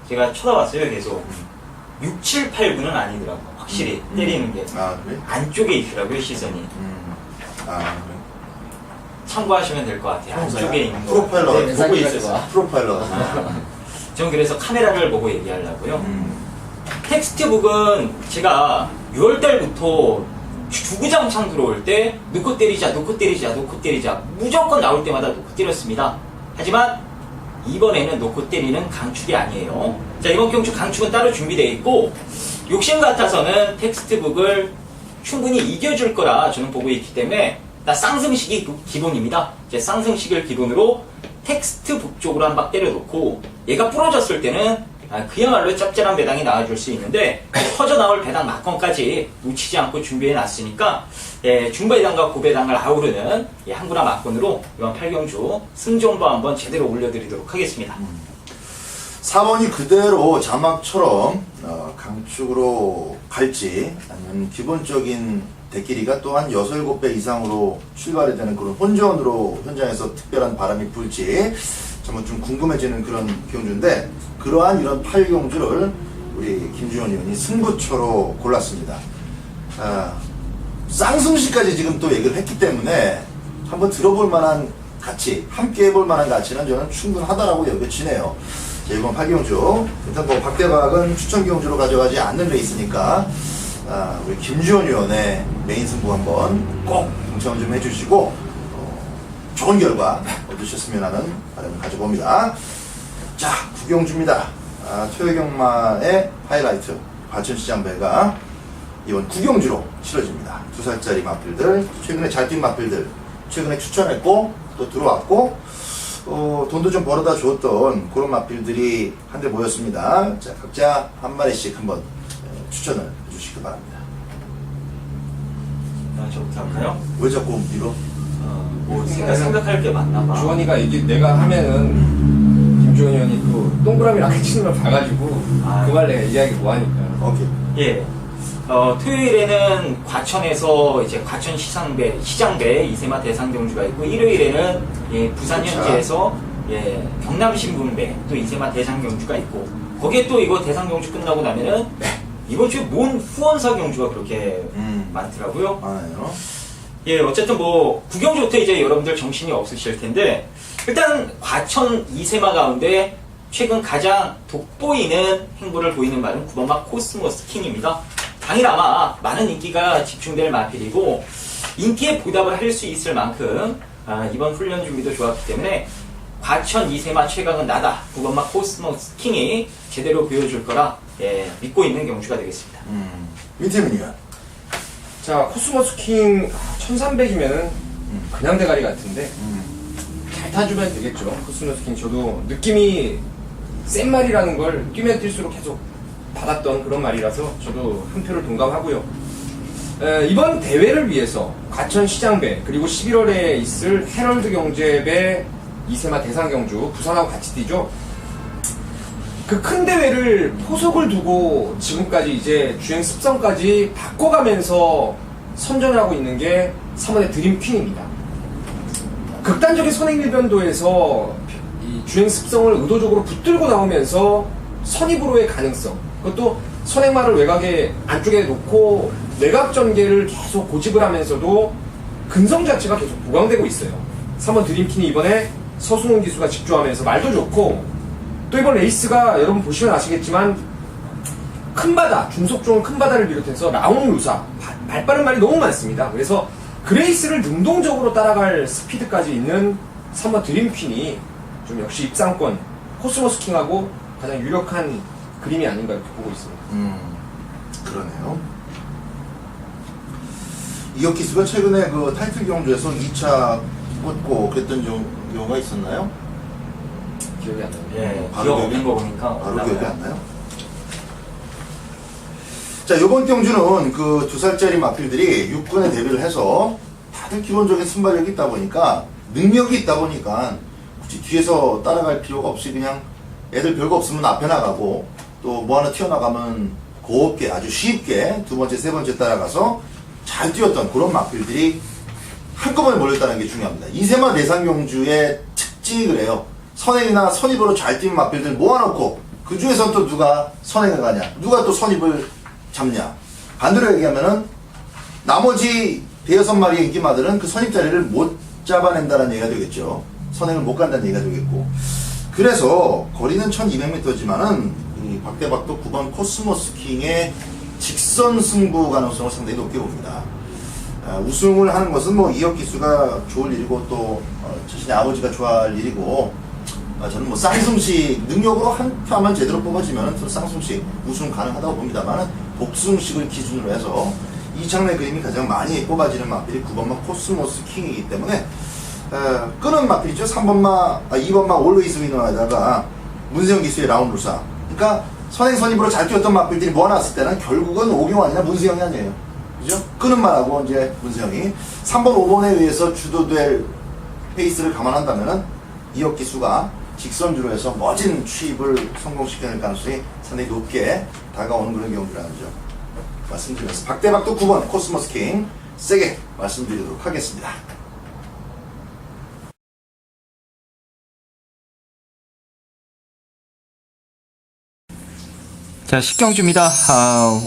제가 쳐다봤어요, 계속. 6, 7, 8, 9는 아니더라고. 확실히 때리는 게. 아, 그래? 안쪽에 있더라고요, 시선이. 아, 그래. 참고하시면 될 것 같아요. 안쪽에 있는 거. 프로파일러 네, 보고 있어서. 프로파일러. 저는 그래서 카메라를 보고 얘기하려고요. 텍스트북은 제가 6월달부터 주구장창 들어올 때 놓고 때리자, 놓고 때리자, 놓고 때리자 무조건 나올 때마다 놓고 때렸습니다. 하지만 이번에는 놓고 때리는 강축이 아니에요. 자, 이번 경주 강축은 따로 준비되어 있고 욕심 같아서는 텍스트북을 충분히 이겨줄 거라 저는 보고 있기 때문에 나 쌍승식이 기본입니다. 이제 쌍승식을 기본으로 텍스트북 쪽으로 한 박 때려놓고 얘가 부러졌을 때는 그야말로 짭짤한 배당이 나와줄 수 있는데 터져 나올 배당 막건까지 놓치지 않고 준비해 놨으니까 중배당과 고배당을 아우르는 한구나 막건으로 이번 8경주 승정보 한번 제대로 올려드리도록 하겠습니다. 4번이 그대로 자막처럼 강축으로 갈지 아니면 기본적인 대끼리가 또한 6, 7배 이상으로 출발이 되는 그런 혼전으로 현장에서 특별한 바람이 불지 정말 좀 궁금해지는 그런 경주인데 그러한 이런 8경주를 우리 김주원 의원이 승부처로 골랐습니다. 쌍승시까지 지금 또 얘기를 했기 때문에 한번 들어볼 만한 가치, 함께 해볼 만한 가치는 저는 충분하다라고 여겨지네요. 자, 이번 8경주 일단 뭐 박대박은 추천 경주로 가져가지 않는 레이스니까 우리 김주원 의원의 메인 승부 한번 꼭 동참 좀 해주시고 좋은 결과 얻으셨으면 하는 바람을 가져봅니다. 자, 9경주입니다. 토요경마의 하이라이트 과천시장배가 이번 9경주로 치러집니다. 2살짜리 마필들, 최근에 잘 뛴 마필들, 최근에 추천했고 또 들어왔고 돈도 좀 벌어다 줬던 그런 마필들이 한데 모였습니다. 자, 각자 한 마리씩 한번 추천을 해주시기 바랍니다. 저부터 할까요? 왜 자꾸 밀어? 뭐 생각할 게 많나 봐. 주원이가 이게 내가 하면은 김주원 의원이 또 동그라미 라켓 치는 걸 봐가지고 그 말 내가 이야기 뭐하니까. 오케이. 예. 토요일에는 과천에서 이제 과천 시장배 이세마 대상경주가 있고 일요일에는 부산 현지에서 경남 신분배 또 이세마 대상경주가 있고 거기에 또 이거 대상경주 끝나고 나면은 이번 주에 뭔 후원사 경주가 그렇게 많더라고요. 많아요. 예, 어쨌든 뭐 구경주부터 이제 여러분들 정신이 없으실 텐데 일단 과천 이세마 가운데 최근 가장 돋보이는 행보를 보이는 말은 9번마 코스모스 킹입니다. 당일 아마 많은 인기가 집중될 마필이고 인기에 보답을 할 수 있을 만큼 이번 훈련 준비도 좋았기 때문에 과천 이세마 최강은 나다. 9번마 코스모스 킹이 제대로 보여줄 거라 믿고 있는 경주가 되겠습니다. 민태민이야. 자, 코스모스 킹 1300이면은 그냥 대가리 같은데 잘 타주면 되겠죠. 코스모스 킹 저도 느낌이 센 말이라는 걸 뛰면 뛸수록 계속 받았던 그런 말이라서 저도 한 표를 동감하고요. 이번 대회를 위해서 과천시장배 그리고 11월에 있을 헤럴드 경제배 이세마 대상경주 부산하고 같이 뛰죠. 그 큰 대회를 포석을 두고 지금까지 이제 주행 습성까지 바꿔가면서 선전하고 있는 게 3번의 드림퀸입니다. 극단적인 선행일변도에서 이 주행 습성을 의도적으로 붙들고 나오면서 선입으로의 가능성, 그것도 선행마를 외곽에 안쪽에 놓고 외곽 전개를 계속 고집을 하면서도 근성 자체가 계속 보강되고 있어요. 3번 드림퀸이 이번에 서승훈 기수가 집중하면서 말도 좋고 또 이번 레이스가 여러분 보시면 아시겠지만 큰 바다, 중속 좋은 큰 바다를 비롯해서 라운 루사, 발빠른 말이 너무 많습니다. 그래서 그 레이스를 능동적으로 따라갈 스피드까지 있는 3번 드림퀸이 좀 역시 입상권 코스모스 킹하고 가장 유력한 그림이 아닌가 이렇게 보고 있습니다. 그러네요. 이혁기수가 최근에 그 타이틀 경주에서 2차 꽂고 그랬던 경우가 있었나요? 기억이 안 나요. 예, 바로 기억 없는 거 보니까 바로 올라가요. 기억이 안 나요? 자, 이번 경주는 그 2살짜리 마필들이 6군에 데뷔를 해서 다들 기본적인 순발력이 있다 보니까 능력이 있다 보니까 굳이 뒤에서 따라갈 필요가 없이 그냥 애들 별거 없으면 앞에 나가고 또 뭐 하나 튀어나가면 곱게 아주 쉽게 두 번째, 세 번째 따라가서 잘 뛰었던 그런 마필들이 한꺼번에 몰렸다는 게 중요합니다. 이세마 대상경주의 특징이 그래요. 선행이나 선입으로 잘 뛰는 마필들 모아놓고 그 중에서 또 누가 선행을 가냐, 누가 또 선입을 잡냐. 반대로 얘기하면은 나머지 대여섯 마리의 인기마들은 그 선입 자리를 못 잡아낸다는 얘기가 되겠죠. 선행을 못 간다는 얘기가 되겠고. 그래서 거리는 1200m지만은 이 박대박도 9번 코스모스 킹의 직선 승부 가능성을 상당히 높게 봅니다. 우승을 하는 것은 뭐 이혁기수가 좋을 일이고 또 자신의 아버지가 좋아할 일이고 저는 뭐 쌍승식 능력으로 한 표만 제대로 뽑아지면 쌍승식 우승 가능하다고 봅니다만 복승식을 기준으로 해서 이창래 그림이 가장 많이 뽑아지는 마필이 9번마 코스모스 킹이기 때문에 끄는 마필이죠. 2번마 올웨이스 위너에다가 문세영 기수의 라운드사. 그러니까 선행 선입으로 잘 뛰었던 마필들이 모아놨을 때는 결국은 오경환이나 문세영이 아니에요. 그죠? 끄는 말하고 이제 문세영이 3번, 5번에 의해서 주도될 페이스를 감안한다면은 이혁기수가 직선주로 해서 멋진 취입을 성공시키는 가능성이 상당히 높게 다가오는 그런 경우라는 점 말씀드리면서 박대박도 9번 코스모스 킹 세게 말씀드리도록 하겠습니다. 자, 식경주입니다.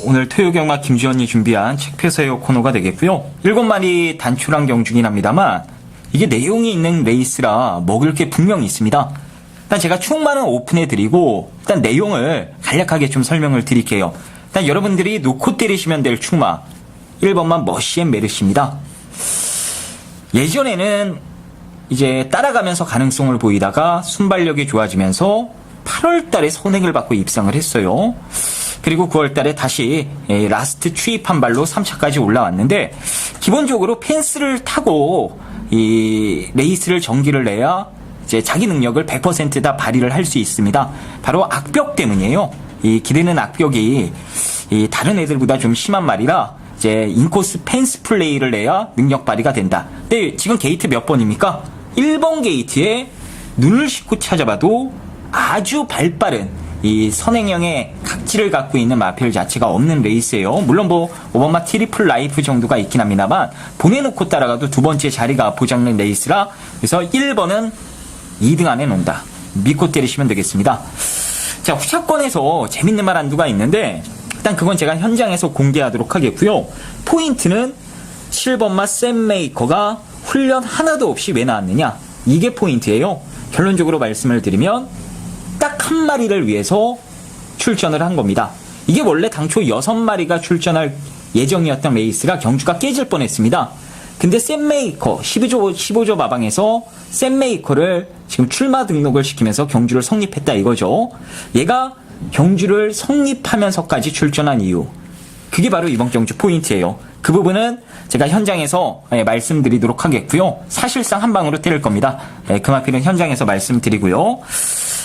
오늘 토요경마 김지원이 준비한 책표세요 코너가 되겠고요. 7마리 단출한 경주긴 합니다만 이게 내용이 있는 레이스라 먹을 게 분명히 있습니다. 일단 제가 충만은 오픈해드리고 일단 내용을 간략하게 좀 설명을 드릴게요. 일단 여러분들이 놓고 때리시면 될 충마 1번만 머시앤 메르시입니다. 예전에는 이제 따라가면서 가능성을 보이다가 순발력이 좋아지면서 8월 달에 선행을 받고 입상을 했어요. 그리고 9월 달에 다시 라스트 추입한 발로 3차까지 올라왔는데 기본적으로 펜스를 타고 이 레이스를 전기를 내야 이제 자기 능력을 100% 발휘를 할 수 있습니다. 바로 악벽 때문이에요. 이 기대는 악벽이 이 다른 애들보다 좀 심한 말이라 이제 인코스 펜스 플레이를 내야 능력 발휘가 된다. 근데 지금 게이트 몇 번입니까? 1번 게이트에 눈을 싣고 찾아봐도 아주 발빠른 이 선행형의 각지를 갖고 있는 마필 자체가 없는 레이스예요. 물론 뭐 5번마 트리플 라이프 정도가 있긴 합니다만 보내놓고 따라가도 두 번째 자리가 보장된 레이스라 그래서 1번은 2등 안에 놓는다. 믿고 때리시면 되겠습니다. 자, 후차권에서 재밌는 말 한두가 있는데 일단 그건 제가 현장에서 공개하도록 하겠고요. 포인트는 7번마 샘 메이커가 훈련 하나도 없이 왜 나왔느냐, 이게 포인트예요. 결론적으로 말씀을 드리면 딱 한 마리를 위해서 출전을 한 겁니다. 이게 원래 당초 6마리가 출전할 예정이었던 레이스가 경주가 깨질 뻔했습니다. 근데 샘 메이커 15조 마방에서 샘 메이커를 지금 출마 등록을 시키면서 경주를 성립했다 이거죠. 얘가 경주를 성립하면서까지 출전한 이유, 그게 바로 이번 경주 포인트예요. 그 부분은 제가 현장에서 말씀드리도록 하겠고요. 사실상 한 방으로 때릴 겁니다. 그 마필은 현장에서 말씀드리고요.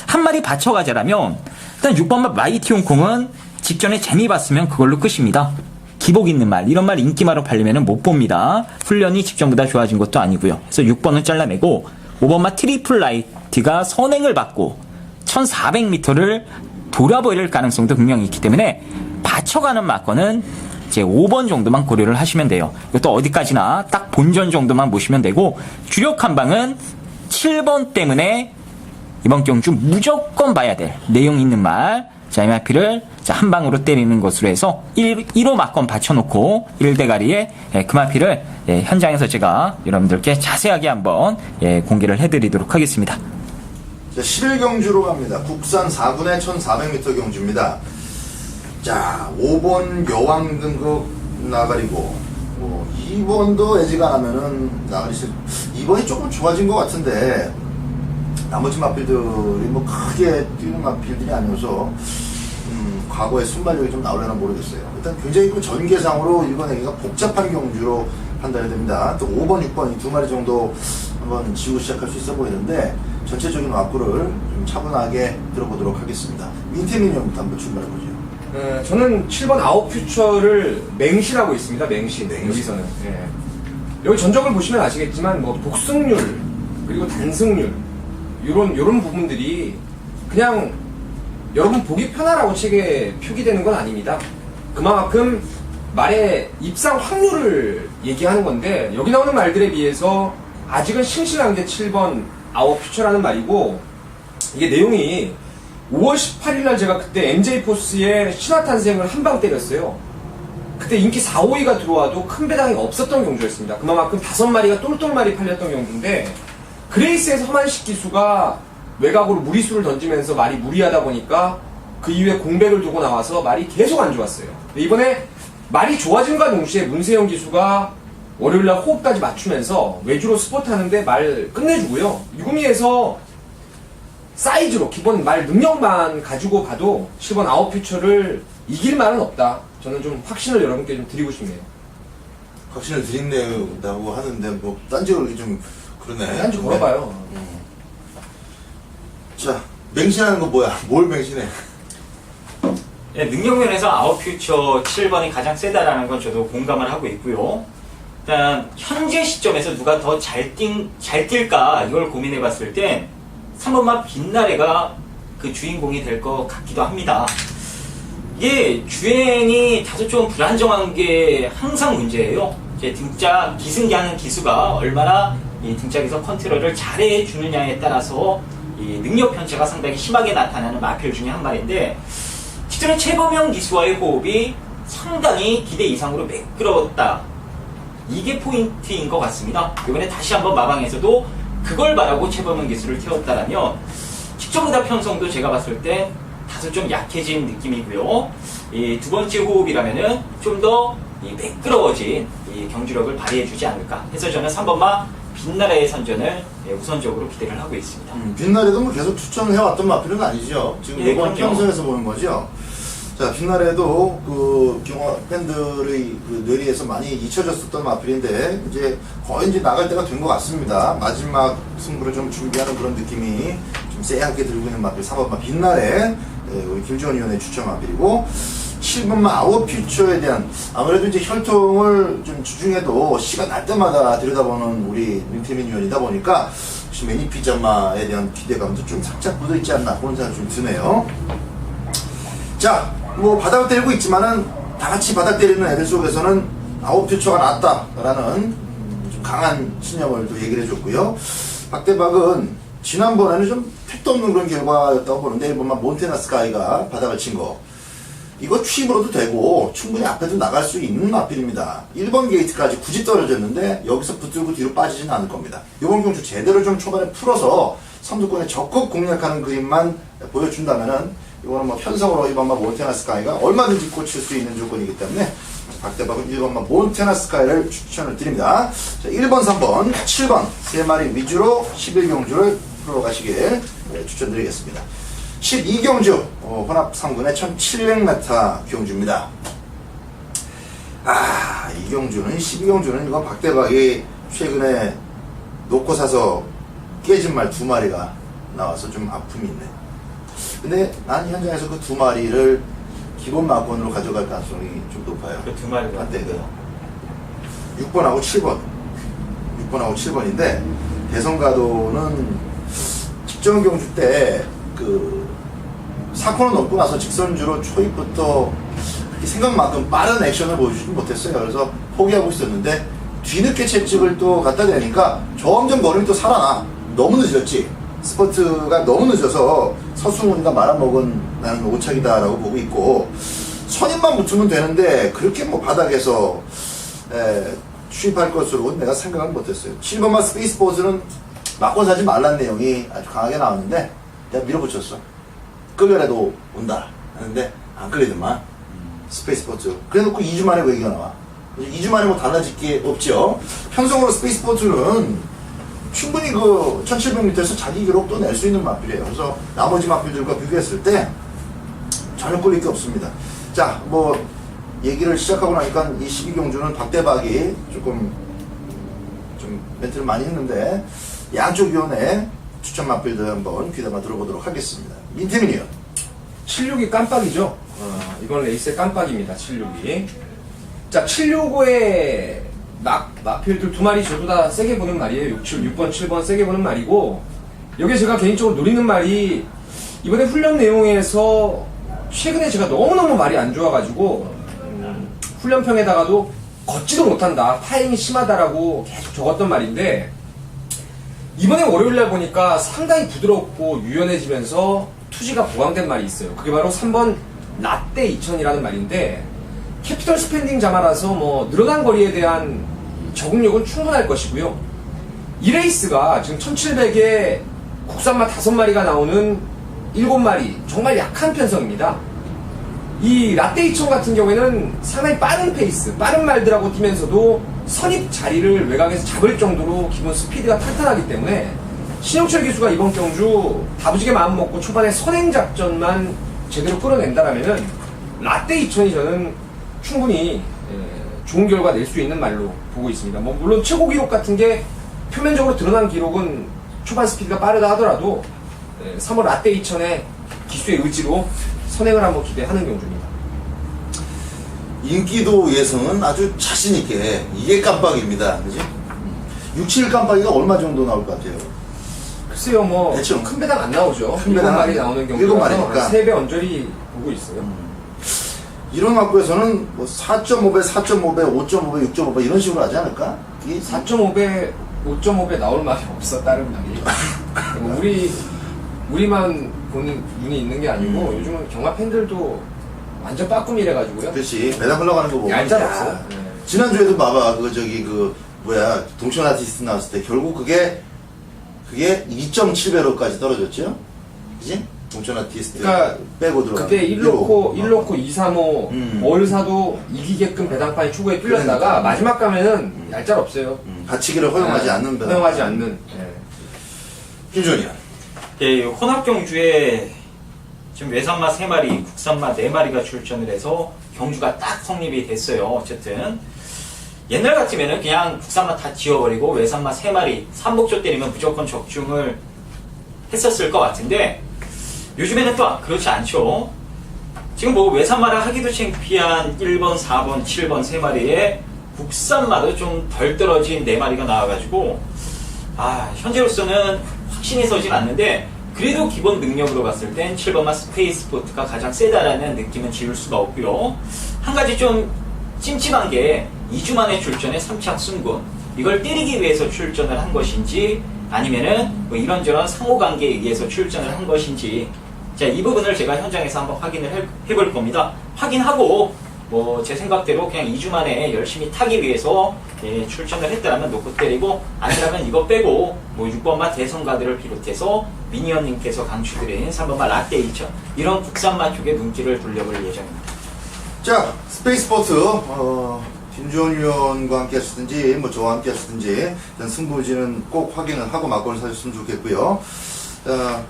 한 마리 받쳐가자라면 일단 6번마 마이티 홍콩은 직전에 재미 봤으면 그걸로 끝입니다. 기복 있는 말, 이런 말 인기마로 팔리면 못 봅니다. 훈련이 직전보다 좋아진 것도 아니고요. 그래서 6번은 잘라내고 5번마 트리플 라이트가 선행을 받고 1400m를 돌아버릴 가능성도 분명히 있기 때문에 받쳐가는 마건은 이제 5번 정도만 고려를 하시면 돼요. 이것도 어디까지나 딱 본전 정도만 보시면 되고, 주력 한 방은 7번 때문에 이번 경주 무조건 봐야 될 내용 있는 말. 자, 이 마필을 한 방으로 때리는 것으로 해서 1호 막건 받쳐놓고 1대가리에 그 마필을 현장에서 제가 여러분들께 자세하게 한번 공개를 해드리도록 하겠습니다. 자, 11경주로 갑니다. 국산 4군의 1400m 경주입니다. 자, 5번 여왕 등급 나가리고, 2번도 애지가 나면은 나가리 2번이 조금 좋아진 것 같은데, 나머지 마필들이 뭐 크게 뛰는 마필들이 아니어서, 과거의 순발력이 좀 나오려나 모르겠어요. 일단 굉장히 그 전개상으로 일본 애기가 복잡한 경주로 판단이 됩니다. 또 5번, 6번 이 두 마리 정도 한번 지고 시작할 수 있어 보이는데 전체적인 와꾸를 좀 차분하게 들어보도록 하겠습니다. 민태민 형부터 한번 출발해보죠. 저는 7번 아웃퓨처를 맹신하고 있습니다. 맹신. 여기서는. 예. 여기 전적을 보시면 아시겠지만 뭐 독승률 그리고 단승률 요런 부분들이 그냥 여러분 보기 편하라고 책에 표기되는 건 아닙니다. 그만큼 말의 입상 확률을 얘기하는 건데 여기 나오는 말들에 비해서 아직은 싱싱한 게 7번 아웃퓨처라는 말이고 이게 내용이 5월 18일 날 제가 그때 MJ포스의 신화탄생을 한 방 때렸어요. 그때 인기 4, 5위가 들어와도 큰 배당이 없었던 경주였습니다. 그만큼 5마리가 똘똘마리 팔렸던 경주인데 그레이스에서 허만식 기수가 외곽으로 무리수를 던지면서 말이 무리하다 보니까 그 이후에 공백을 두고 나와서 말이 계속 안 좋았어요. 이번에 말이 좋아진과 동시에 문세영 기수가 월요일날 호흡까지 맞추면서 외주로 스포트하는데 말 끝내주고요. 유구미에서 사이즈로 기본 말 능력만 가지고 봐도 7번 아웃퓨처를 이길 말은 없다. 저는 좀 확신을 여러분께 좀 드리고 싶네요. 확신을 드린다고 하는데 뭐 딴지 걸기 좀 그러네. 딴지 걸어봐요. 자, 맹신하는 거 뭐야? 뭘 맹신해? 네, 능력면에서 아웃퓨처 7번이 가장 세다라는 건 저도 공감을 하고 있고요. 일단 현재 시점에서 누가 더 잘 뛸까 이걸 고민해 봤을 땐 3번마 빛나래가 그 주인공이 될 것 같기도 합니다. 이게 주행이 다소 좀 불안정한 게 항상 문제예요. 이제 등짝 기승기하는 기수가 얼마나 이 등짝에서 컨트롤을 잘해 주느냐에 따라서 이 능력 편차가 상당히 심하게 나타나는 마필 중에 한 마리인데 기존의 최범영 기수와의 호흡이 상당히 기대 이상으로 매끄러웠다. 이게 포인트인 것 같습니다. 이번에 다시 한번 마방에서도 그걸 바라고 최범영 기수를 태웠다라면 직전보다 편성도 제가 봤을 때 다소 좀 약해진 느낌이고요. 이 두 번째 호흡이라면은 좀 더 매끄러워진 이 경주력을 발휘해주지 않을까 해서 저는 3번마 빛나라의 선전을 우선적으로 기대를 하고 있습니다. 빛나래도 뭐 계속 추천을 해왔던 마필은 아니죠. 지금 예, 이번 그럼요. 평선에서 보는 거죠. 자, 빛나래도 그 팬들의 그 뇌리에서 많이 잊혀졌었던 마필인데 이제 거의 이제 나갈 때가 된 것 같습니다. 마지막 승부를 좀 준비하는 그런 느낌이 좀 쎄하게 들고 있는 마필 4번마 빛나래, 우리 김지원 위원의 추천 마필이고 7번마 아웃퓨처에 대한 아무래도 이제 혈통을 좀 주중에도 시간 날 때마다 들여다보는 우리 민태민 위원이다 보니까 혹시 매니피자마에 대한 기대감도 좀 살짝 묻어있지 않나 그런 생각이 좀 드네요. 자, 뭐 바닥을 때리고 있지만은 다 같이 바닥 때리는 애들 속에서는 아웃퓨처가 낫다라는 좀 강한 신념을 또 얘기를 해줬고요. 박대박은 지난번에는 좀 택도 없는 그런 결과였다고 보는데 1번만 몬테나 스카이가 바닥을 친 거. 이거 취입으로도 되고 충분히 앞에도 나갈 수 있는 마필입니다. 1번 게이트까지 굳이 떨어졌는데 여기서 붙들고 뒤로 빠지진 않을 겁니다. 이번 경주 제대로 좀 초반에 풀어서 선두권에 적극 공략하는 그림만 보여준다면은 이거는 뭐 편성으로 1번만 몬테나 스카이가 얼마든지 꽂힐 수 있는 조건이기 때문에 박대박은 1번만 몬테나 스카이를 추천을 드립니다. 자, 1번, 3번, 7번 세 마리 위주로 11경주를 풀어가시길 추천드리겠습니다. 12경주 혼합 3군의 1700m 경주입니다. 이 경주는 12경주는 이거 박대박이 최근에 놓고 사서 깨진 말 2마리가 나와서 좀 아픔이 있네. 근데 난 현장에서 그 2마리를 기본 마건으로 가져갈 가능성이 좀 높아요. 그 2마리가 한때 6번하고 7번 6번하고 7번인데 대성가도는 직전 경주 때 그 4코너 넘고 나서 직선주로 초입부터 그렇게 생각만큼 빠른 액션을 보여주지 못했어요. 그래서 포기하고 있었는데 뒤늦게 채찍을 또 갖다 대니까 점점 걸음이 또 살아나. 너무 늦었지. 스포트가 너무 늦어서 서승훈이가 말아먹은 나는 오착이다라고 보고 있고 선임만 붙으면 되는데 그렇게 뭐 바닥에서 취입할 것으로 내가 생각을 못했어요. 7번마 스페이스포츠는 맞고 사지 말란 내용이 아주 강하게 나왔는데 내가 밀어붙였어. 끌려라도 온다 하는데 안 끌리더만. 스페이스포츠 그래놓고 2주 만에 그 얘기가 나와. 2주 만에 뭐 달라질 게 없죠. 편성으로 스페이스포츠는 충분히 그 1700m에서 자기 기록도 낼 수 있는 마필이에요. 그래서 나머지 마필들과 비교했을 때 전혀 꿀릴 게 없습니다. 자, 뭐 얘기를 시작하고 나니까 이 12경주는 박대박이 조금 좀 멘트를 많이 했는데 양쪽 위원회 추천 맛bil드 한번 귀담아 들어보도록 하겠습니다. 민태민이요. 76이 깜빡이죠. 이건 레이스의 깜빡입니다. 76이. 자, 765의 막필들 두 마리 저도 다 세게 보는 말이에요. 6번, 7번 세게 보는 말이고, 여기에 제가 개인적으로 노리는 말이 이번에 훈련 내용에서 최근에 제가 너무너무 말이 안 좋아가지고 훈련평에다가도 걷지도 못한다, 파행이 심하다라고 계속 적었던 말인데, 이번에 월요일날 보니까 상당히 부드럽고 유연해지면서 투지가 보강된 말이 있어요. 그게 바로 3번 라떼 2000이라는 말인데, 캐피털 스펜딩 자마라서 뭐 늘어난 거리에 대한 적응력은 충분할 것이고요. 이 레이스가 지금 1700에 국산마 5마리가 나오는 7마리, 정말 약한 편성입니다. 이 라떼 2000 같은 경우에는 상당히 빠른 페이스, 빠른 말들하고 뛰면서도 선입 자리를 외곽에서 잡을 정도로 기본 스피드가 탄탄하기 때문에 신영철 기수가 이번 경주 다부지게 마음먹고 초반에 선행 작전만 제대로 끌어낸다라면은 라떼 2000이 저는 충분히 좋은 결과 낼 수 있는 말로 보고 있습니다. 뭐 물론 최고 기록 같은 게 표면적으로 드러난 기록은 초반 스피드가 빠르다 하더라도 3월 라떼 2000의 기수의 의지로 선행을 한번 기대하는 경주입니다. 인기도 예성은 아주 자신있게 이게 깜빡입니다. 그지? 67 깜빡이가 얼마 정도 나올 것 같아요? 글쎄요, 뭐 대충. 큰 배당 안 나오죠. 큰 배당 7마리 나오는 일곱 경우라서 마리니까. 3배 언저리 보고 있어요. 이런 학부에서는 뭐 4.5배, 4.5배, 5.5배, 6.5배 이런 식으로 하지 않을까? 이 4.5배, 5.5배 나올 말이 없어, 다른 말이. 뭐 우리만 보는 눈이 있는 게 아니고 요즘은 경마 팬들도 완전 빠꿈이래가지고요. 그렇지. 배당 흘러가는 거 보면 얄짤 야, 없어요. 네. 지난주에도 봐봐. 뭐야 동천 아티스트 나왔을 때 결국 그게 2.7배로까지 떨어졌죠? 그지? 동천 아티스트 그러니까 빼고 들어가. 그때 1놓고 2, 3호 뭘 사도 이기게끔 배당판이 초구에 뚫렸다가 그러니까. 마지막 가면은 얄짤 없어요. 받치기를 허용하지 네. 않는 배당. 허용하지 않는. 네. 김준이요. 예, 혼합경주에 지금 외산마 3마리, 국산마 4마리가 출전을 해서 경주가 딱 성립이 됐어요. 어쨌든 옛날 같으면은 그냥 국산마 다 지워버리고 외산마 3마리, 삼복조 때리면 무조건 적중을 했었을 것 같은데 요즘에는 또 그렇지 않죠. 지금 뭐 외산마라 하기도 창피한 1번, 4번, 7번 3마리에 국산마도 좀 덜 떨어진 4마리가 나와가지고 현재로서는 확신이 서진 않는데 그래도 기본 능력으로 봤을 땐 7번마 스페이스포트가 가장 세다라는 느낌은 지울 수가 없고요. 한 가지 좀 찜찜한 게 2주 만에 출전해 3착 승군, 이걸 때리기 위해서 출전을 한 것인지 아니면은 뭐 이런저런 상호관계에 의해서 출전을 한 것인지, 자, 이 부분을 제가 현장에서 한번 확인을 해볼 겁니다. 확인하고 뭐 제 생각대로 그냥 2주 만에 열심히 타기 위해서 출전을 했다라면 놓고 때리고, 아니라면 이거 빼고 뭐 6번마 대성가들을 비롯해서 미니언님께서 강추드린 3번마 라떼 2000 이런 국산마 쪽에 눈길을 돌려볼 예정입니다. 자, 스페이스포트 김주원 위원과 함께 하시든지 뭐 저와 함께 하시든지 일단 승부지는 꼭 확인을 하고 막건을 사셨으면 좋겠고요. 자,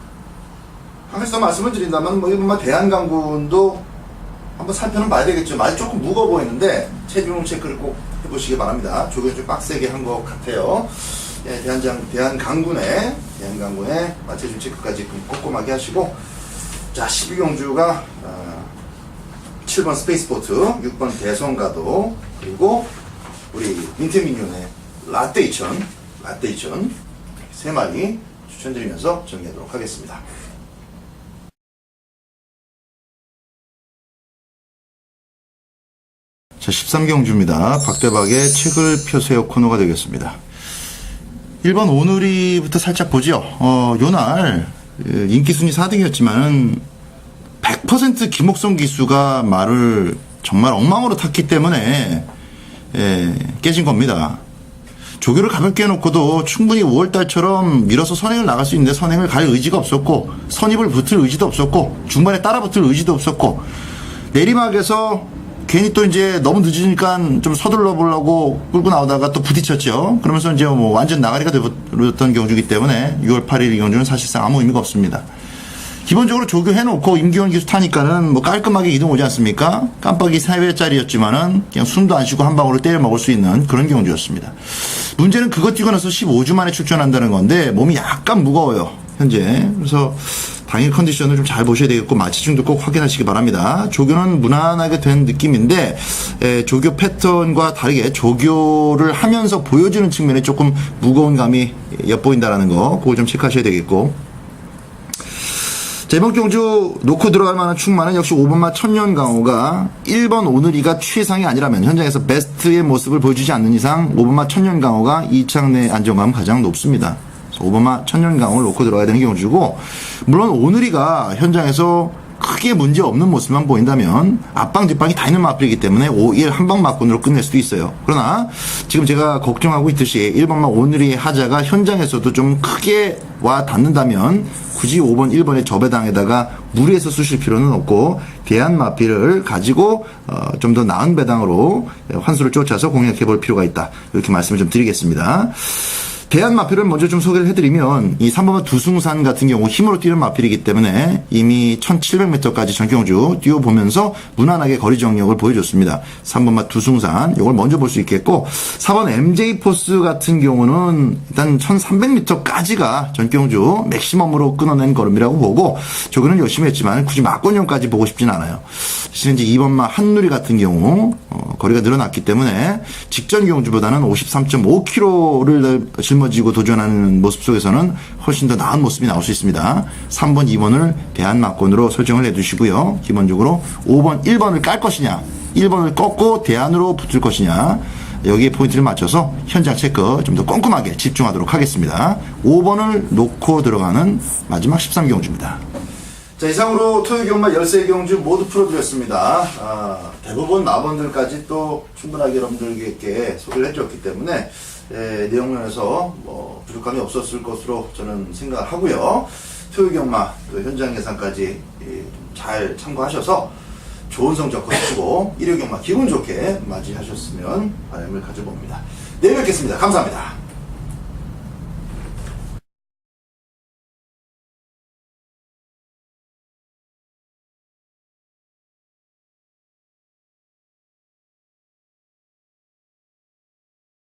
한 가지 더 말씀을 드린다면 뭐 이번 대한강군도 한번 살펴는 봐야 되겠죠. 많이 조금 무거워 보이는데 체중 체크를 꼭 해보시기 바랍니다. 조금 좀 빡세게 한 것 같아요. 예, 대한강군의 체중 체크까지 꼼꼼하게 하시고, 자, 12경주가 7번 스페이스포트, 6번 대성가도, 그리고 우리 민트민윤의 라떼 2000 3마리 추천드리면서 정리하도록 하겠습니다. 자, 13경주입니다. 박대박의 책을 펴세요 코너가 되겠습니다. 1번 오누리부터 살짝 보죠. 요날 인기순위 4등이었지만은 100% 김옥성 기수가 말을 정말 엉망으로 탔기 때문에 깨진 겁니다. 조교를 가볍게 해놓고도 충분히 5월달처럼 밀어서 선행을 나갈 수 있는데 선행을 갈 의지가 없었고, 선입을 붙을 의지도 없었고, 중반에 따라 붙을 의지도 없었고, 내리막에서 괜히 또 이제 너무 늦으니까 좀 서둘러 보려고 끌고 나오다가 또 부딪혔죠. 그러면서 이제 뭐 완전 나가리가 되었던 경주이기 때문에 6월 8일 이 경주는 사실상 아무 의미가 없습니다. 기본적으로 조교해놓고 임기원 기수 타니까는 뭐 깔끔하게 이동 오지 않습니까? 깜빡이 4회짜리였지만은 그냥 숨도 안 쉬고 한 방울을 때려 먹을 수 있는 그런 경주였습니다. 문제는 그거 뛰고 나서 15주 만에 출전한다는 건데 몸이 약간 무거워요, 현재. 그래서 당일 컨디션을 좀 잘 보셔야 되겠고 마취증도 꼭 확인하시기 바랍니다. 조교는 무난하게 된 느낌인데 조교 패턴과 다르게 조교를 하면서 보여주는 측면에 조금 무거운 감이 엿보인다는 거, 그걸 좀 체크하셔야 되겠고. 자, 이번 경주 놓고 들어갈 만한 충만은 역시 5번마 천년강호가 1번 오늘이가 최상이 아니라면 현장에서 베스트의 모습을 보여주지 않는 이상 5번마 천년강호가 이창내 안정감은 가장 높습니다. 5번마 천년강호를 놓고 들어가야 되는 경주고, 물론 오늘이가 현장에서 크게 문제 없는 모습만 보인다면 앞방 뒷방이 다 있는 마필이기 때문에 5일 한방 막군으로 끝낼 수도 있어요. 그러나 지금 제가 걱정하고 있듯이 1번마 오늘이 하자가 현장에서도 좀 크게 와 닿는다면 굳이 5번 1번의 저배당에다가 무리해서 쑤실 필요는 없고 대한 마필을 가지고 좀 더 나은 배당으로 환수를 쫓아서 공략해 볼 필요가 있다, 이렇게 말씀을 좀 드리겠습니다. 대한 마필을 먼저 좀 소개를 해드리면 이 3번마 두승산 같은 경우 힘으로 뛰는 마필이기 때문에 이미 1700m까지 전경주 뛰어보면서 무난하게 거리 정력을 보여줬습니다. 3번마 두승산 이걸 먼저 볼 수 있겠고, 4번 MJ포스 같은 경우는 일단 1300m까지가 전경주 맥시멈으로 끊어낸 걸음이라고 보고, 저거는 열심히 했지만 굳이 막권용까지 보고 싶진 않아요. 사실 이제 2번마 한누리 같은 경우 거리가 늘어났기 때문에 직전 경주보다는 53.5km를 짊어지고 도전하는 모습 속에서는 훨씬 더 나은 모습이 나올 수 있습니다. 3번, 2번을 대한막권으로 설정을 해두시고요. 기본적으로 5번, 1번을 깔 것이냐, 1번을 꺾고 대한으로 붙을 것이냐, 여기에 포인트를 맞춰서 현장 체크 좀 더 꼼꼼하게 집중하도록 하겠습니다. 5번을 놓고 들어가는 마지막 13경주입니다. 자, 이상으로 토요 경마 13경주 모두 풀어드렸습니다. 대부분 마번들까지 또 충분하게 여러분들께 소개를 해줬기 때문에 내용면에서 뭐 부족함이 없었을 것으로 저는 생각하고요. 토요 경마 또 현장 예상까지 잘 참고하셔서 좋은 성적 거두시고 일요 경마 기분 좋게 맞이하셨으면 바람을 가져봅니다. 내일 뵙겠습니다. 감사합니다.